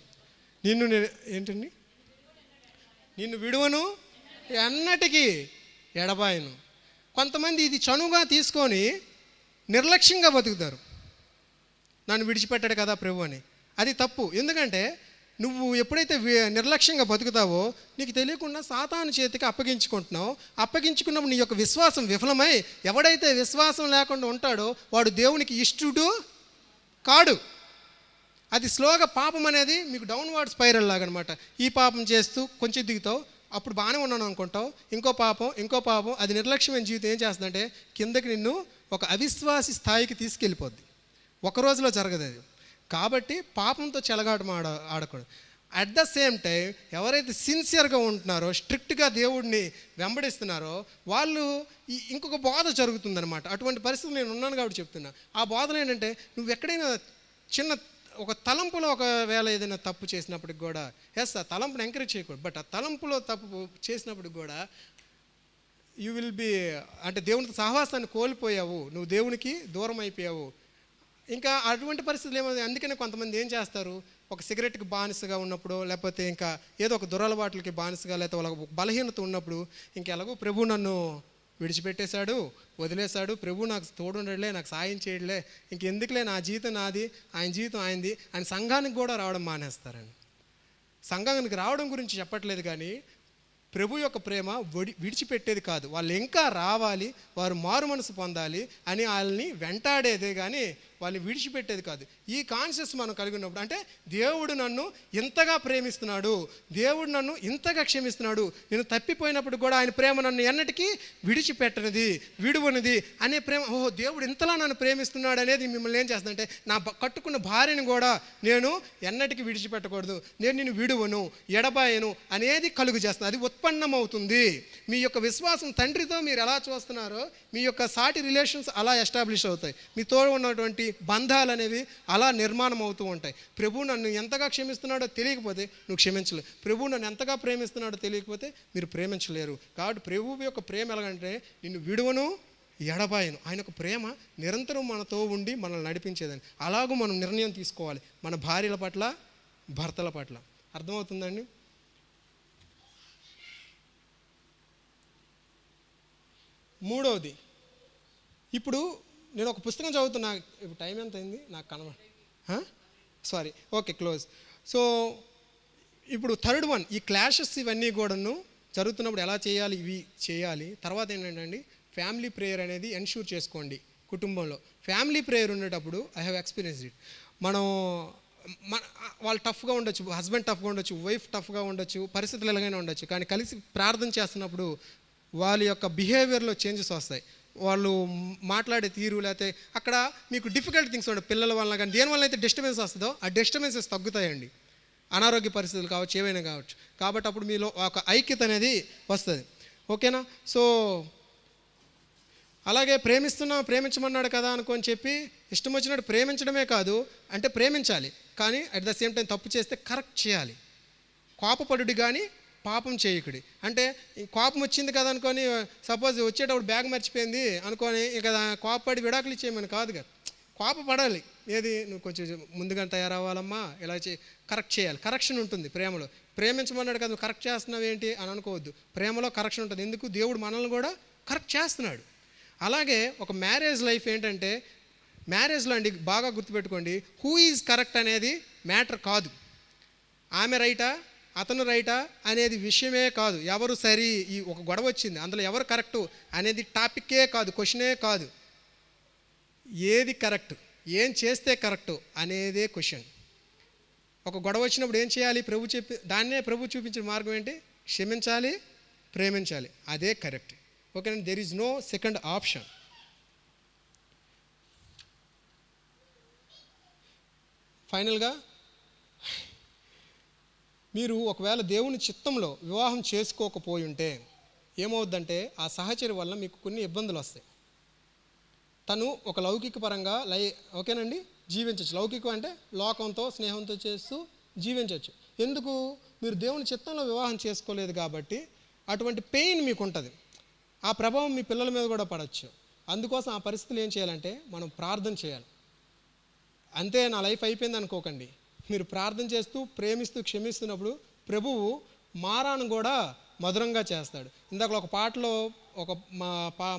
ఏంటండి, నిన్ను విడువను, ఎన్నటికీ ఎడబాయను. కొంతమంది ఇది చనువుగా తీసుకొని నిర్లక్ష్యంగా బతుకుతారు, నన్ను విడిచిపెట్టాడు కదా ప్రభు అని. అది తప్పు. ఎందుకంటే నువ్వు ఎప్పుడైతే నిర్లక్ష్యంగా బతుకుతావో నీకు తెలియకుండా సాతాను చేతికి అప్పగించుకుంటున్నావు. అప్పగించుకున్నప్పుడు నీ యొక్క విశ్వాసం విఫలమై, ఎవడైతే విశ్వాసం లేకుండా ఉంటాడో వాడు దేవునికి ఇష్టుడు కాడు. అది స్లోగా పాపం అనేది మీకు డౌన్వర్డ్ స్పైరల్ లాగా అనమాట. ఈ పాపం చేస్తూ కొంచెం దిగుతావు, అప్పుడు బాగానే ఉన్నాను అనుకుంటావు, ఇంకో పాపం. అది నిర్లక్ష్యమైన జీవితం ఏం చేస్తుందంటే కిందకి నిన్ను ఒక అవిశ్వాసి స్థాయికి తీసుకెళ్ళిపోద్ది. ఒక రోజులో జరగదు అది. కాబట్టి పాపంతో చెలగాటం ఆడకూడదు. అట్ ద సేమ్ టైం ఎవరైతే సిన్సియర్గా ఉంటున్నారో, స్ట్రిక్ట్గా దేవుడిని వెంబడిస్తున్నారో వాళ్ళు ఇంకొక బోధ జరుగుతుందనమాట. అటువంటి పరిస్థితులు నేను ఉన్నాను కాబట్టి చెప్తున్నా. ఆ బోధన ఏంటంటే నువ్వు ఎక్కడైనా చిన్న ఒక తలంపులో ఒకవేళ ఏదైనా తప్పు చేసినప్పటికి కూడా, ఆ తలంపుని ఎంకరేజ్ చేయకూడదు, బట్ ఆ తలంపులో తప్పు చేసినప్పటికి కూడా యూ విల్ బి అంటే దేవునితో సహవాసాన్ని కోల్పోయావు, నువ్వు దేవునికి దూరం అయిపోయావు. ఇంకా అటువంటి పరిస్థితులు ఏమవుతుంది. అందుకనే కొంతమంది ఏం చేస్తారు, ఒక సిగరెట్కి బానిసగా ఉన్నప్పుడు, లేకపోతే ఇంకా ఏదో ఒక దురలవాట్లకి బానిసగా, లేకపోతే వాళ్ళకి బలహీనత ఉన్నప్పుడు, ఇంకెలాగో ప్రభు నన్ను విడిచిపెట్టేశాడు, వదిలేశాడు, ప్రభు నాకు తోడుండలే, నాకు సాయం చేయడలే, ఇంకెందుకులే, నా జీవితం నాది, ఆయన జీవితం ఆయనది అని సంఘానికి కూడా రావడం మానేస్తారండి. సంఘానికి రావడం గురించి చెప్పట్లేదు, కానీ ప్రభు యొక్క ప్రేమ విడిచిపెట్టేది కాదు. వాళ్ళు ఇంకా రావాలి, వారు మారు మనసు పొందాలి అని వాళ్ళని వెంటాడేదే కానీ వాళ్ళని విడిచిపెట్టేది కాదు. ఈ కాన్షియస్ మనం కలిగి ఉన్నప్పుడు, అంటే దేవుడు నన్ను ఇంతగా ప్రేమిస్తున్నాడు, దేవుడు నన్ను ఇంతగా క్షమిస్తున్నాడు, నేను తప్పిపోయినప్పుడు కూడా ఆయన ప్రేమ నన్ను ఎన్నటికీ విడిచిపెట్టనిది, విడువనిది అనే ప్రేమ. ఓహో, దేవుడు ఇంతలా నన్ను ప్రేమిస్తున్నాడు అనేది మిమ్మల్ని ఏం చేస్తుందంటే, నా కట్టుకున్న భార్యను కూడా నేను ఎన్నటికీ విడిచిపెట్టకూడదు, నేను నిన్ను విడువను, ఎడబాయను అనేది కలుగు చేస్తుంది. అది ఉత్పన్నమవుతుంది. మీ యొక్క విశ్వాసం తండ్రితో మీరు ఎలా చూస్తున్నారో మీ యొక్క సాటి రిలేషన్స్ అలా ఎస్టాబ్లిష్ అవుతాయి. మీతో ఉన్నటువంటి బంధాలు అనేవి అలా నిర్మాణం అవుతూ ఉంటాయి. ప్రభు నన్ను ఎంతగా క్షమిస్తున్నాడో తెలియకపోతే నువ్వు క్షమించలేవు, ప్రభు నన్ను ఎంతగా ప్రేమిస్తున్నాడో తెలియకపోతే మీరు ప్రేమించలేరు. కాబట్టి ప్రభువు యొక్క ప్రేమ ఎలాగంటే నిన్ను విడువను, ఎడబాయను. ఆయన యొక్క ప్రేమ నిరంతరం మనతో ఉండి మనల్ని నడిపించేదని. అలాగూ మనం నిర్ణయం తీసుకోవాలి మన భార్యల పట్ల, భర్తల పట్ల. అర్థమవుతుందండి? మూడవది, ఇప్పుడు నేను ఒక పుస్తకం చదువుతున్నా. ఇప్పుడు టైం ఎంత అయింది నాకు సారీ, ఓకే, క్లోజ్. సో ఇప్పుడు థర్డ్ వన్, ఈ క్లాషెస్ ఇవన్నీ కూడాను జరుగుతున్నప్పుడు ఎలా చేయాలి, ఇవి చేయాలి. తర్వాత ఏంటంటే ఫ్యామిలీ ప్రేయర్ అనేది ఎన్ష్యూర్ చేసుకోండి కుటుంబంలో. ఫ్యామిలీ ప్రేయర్ ఉండేటప్పుడు ఐ హ్యావ్ ఎక్స్పీరియన్స్డ్ ఇట్. మనం మన వాళ్ళు టఫ్గా ఉండొచ్చు, హస్బెండ్ టఫ్గా ఉండొచ్చు, వైఫ్ టఫ్గా ఉండొచ్చు, పరిస్థితులు ఎలాగైనా ఉండొచ్చు, కానీ కలిసి ప్రార్థన చేస్తున్నప్పుడు వాళ్ళ యొక్క బిహేవియర్లో చేంజెస్ వస్తాయి. వాళ్ళు మాట్లాడే తీరు, లేకపోతే అక్కడ మీకు డిఫికల్ట్ థింగ్స్ ఉంటాయి, పిల్లల వల్ల కానీ దేని వల్ల అయితే డిస్టర్బెన్స్ వస్తుందో ఆ డిస్టర్బెన్సెస్ తగ్గుతాయండి. అనారోగ్య పరిస్థితులు కావచ్చు, ఏవైనా కావచ్చు. కాబట్టి అప్పుడు మీలో ఒక ఐక్యత అనేది వస్తుంది. ఓకేనా? సో అలాగే ప్రేమించమన్నాడు కదా అనుకొని చెప్పి ఇష్టం వచ్చినట్టు ప్రేమించడమే కాదు, అంటే ప్రేమించాలి, కానీ అట్ ద సేమ్ టైం తప్పు చేస్తే కరెక్ట్ చేయాలి. కోపపడుడి కానీ పాపం చేయకుడి. అంటే కోపం వచ్చింది కదా అనుకొని, సపోజ్ వచ్చేటప్పుడు బ్యాగ్ మర్చిపోయింది అనుకొని ఇక కోపపడి విడాకులు ఇచ్చేయమని కాదు కదా. కోపపడాలి, ఏది నువ్వు కొంచెం ముందుగా తయారవ్వాలమ్మా, ఇలా కరెక్ట్ చేయాలి. కరెక్షన్ ఉంటుంది ప్రేమలో. ప్రేమించమన్నాడు కదా, నువ్వు కరెక్ట్ చేస్తున్నావు ఏంటి అని అనుకోవద్దు. ప్రేమలో కరెక్షన్ ఉంటుంది. ఎందుకు? దేవుడు మనల్ని కూడా కరెక్ట్ చేస్తున్నాడు. అలాగే ఒక మ్యారేజ్ లైఫ్ ఏంటంటే, మ్యారేజ్లో అండి బాగా గుర్తుపెట్టుకోండి, హూ ఈజ్ కరెక్ట్ అనేది మ్యాటర్ కాదు. ఆమె రైటా అతను రైటా అనేది విషయమే కాదు. ఎవరు సరి, ఈ ఒక గొడవ వచ్చింది అందులో ఎవరు కరెక్టు అనేది టాపిక్కే కాదు, క్వశ్చనే కాదు. ఏది కరెక్ట్, ఏం చేస్తే కరెక్టు అనేదే క్వశ్చన్. ఒక గొడవ వచ్చినప్పుడు ఏం చేయాలి? దాన్నే ప్రభు చూపించిన మార్గం ఏంటి? క్షమించాలి, ప్రేమించాలి, అదే కరెక్ట్. ఓకేనండి? There is no second option. ఫైనల్గా మీరు ఒకవేళ దేవుని చిత్తంలో వివాహం చేసుకోకపోయి ఉంటే ఏమవుద్దంటే, ఆ సహచరి వల్ల మీకు కొన్ని ఇబ్బందులు వస్తాయి. తను ఒక లౌకిక పరంగా ఓకేనండి జీవించవచ్చు. లౌకికం అంటే లోకంతో స్నేహంతో చేస్తూ జీవించవచ్చు. ఎందుకు? మీరు దేవుని చిత్తంలో వివాహం చేసుకోలేదు కాబట్టి అటువంటి పెయిన్ మీకు ఉంటుంది. ఆ ప్రభావం మీ పిల్లల మీద కూడా పడవచ్చు. అందుకోసం ఆ పరిస్థితులు ఏం చేయాలంటే మనం ప్రార్థన చేయాలి. అంతే, నా లైఫ్ అయిపోయింది అనుకోకండి. మీరు ప్రార్థన చేస్తూ ప్రేమిస్తూ క్షమిస్తున్నప్పుడు ప్రభువు మారాను కూడా మధురంగా చేస్తాడు. ఇందాక ఒక పాటలో ఒక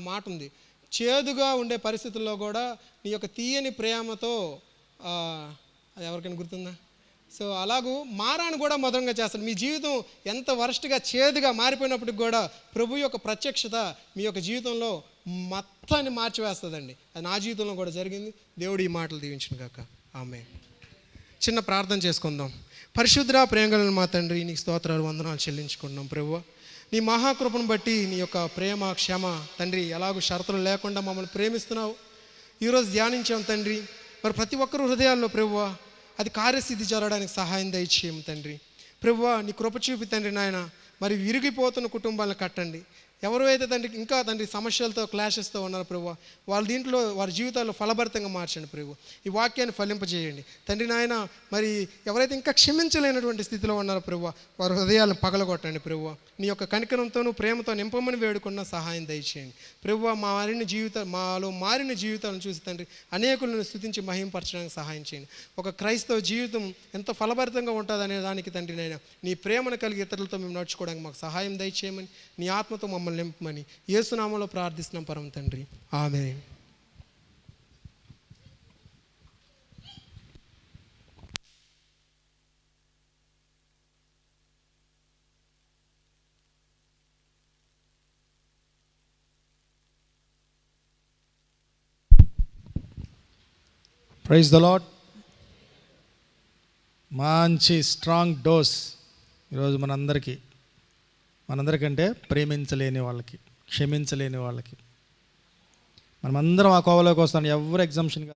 మాట ఉంది, చేదుగా ఉండే పరిస్థితుల్లో కూడా నీ యొక్క తీయని ప్రేమతో, అది ఎవరికైనా గుర్తుందా? సో అలాగూ మారాను కూడా మధురంగా చేస్తాడు. మీ జీవితం ఎంత వరస్ట్గా చేదుగా మారిపోయినప్పటికి కూడా ప్రభు యొక్క ప్రత్యక్షత మీ యొక్క జీవితంలో మొత్తాన్ని మార్చివేస్తుందండి. అది నా జీవితంలో కూడా జరిగింది. దేవుడు ఈ మాటలు దీవించును గాక. ఆమేన్. చిన్న ప్రార్థన చేసుకుందాం. పరిశుద్ధ ప్రేమగల మా తండ్రి, నీకు స్తోత్రాలు వందనాలు చెల్లించుకుంటున్నాం ప్రభువా. నీ మహాకృపను బట్టి, నీ యొక్క ప్రేమ క్షమ తండ్రి, ఎలాగూ షరతులు లేకుండా మమ్మల్ని ప్రేమిస్తున్నావు. ఈరోజు ధ్యానించాం తండ్రి. మరి ప్రతి ఒక్కరు హృదయాల్లో ప్రభువా అది కార్యసిద్ధి జరగడానికి సహాయం దయచేయం తండ్రి. ప్రభువా నీ కృప చూపి తండ్రి నాయన, మరి విరిగిపోతున్న కుటుంబాలను కట్టండి. ఎవరైతే తండ్రి ఇంకా తండ్రి సమస్యలతో క్లాషెస్తో ఉన్నారు ప్రభువా, వాళ్ళ దీంట్లో వారి జీవితాల్లో ఫలభరితంగా మార్చండి ప్రభు. ఈ వాక్యాన్ని ఫలింపజేయండి తండ్రి నాయన. మరి ఎవరైతే ఇంకా క్షమించలేనటువంటి స్థితిలో ఉన్నారో ప్రభువా, వారి హృదయాలను పగలగొట్టండి ప్రభువా. నీ యొక్క కనికరంతోనూ ప్రేమతో నింపమని వేడుకున్న సహాయం దయచేయండి ప్రభువా. మాలో మారిన జీవితాలను చూసి తండ్రి అనేకులను స్తుతించి మహింపరచడానికి సహాయం చేయండి. ఒక క్రైస్తవ జీవితం ఎంత ఫలభరితంగా ఉంటుంది అనే దానికి తండ్రి నాయన నీ ప్రేమను కలిగి ఇతరులతో మేము నడుచుకోవడానికి మాకు సహాయం దయచేయమని, నీ ఆత్మతో మమ్మల్ని నింపమని యేసు నామములో ప్రార్థిస్తున్నాం పరమ తండ్రి. ఆమేన్. Praise the Lord. మంచి స్ట్రాంగ్ డోస్ ఈరోజు మనందరికంటే ప్రేమించలేని వాళ్ళకి, క్షమించలేని వాళ్ళకి మనమందరం ఆ కోవలోకి వస్తాను. ఎవరు ఎగ్జామ్షన్గా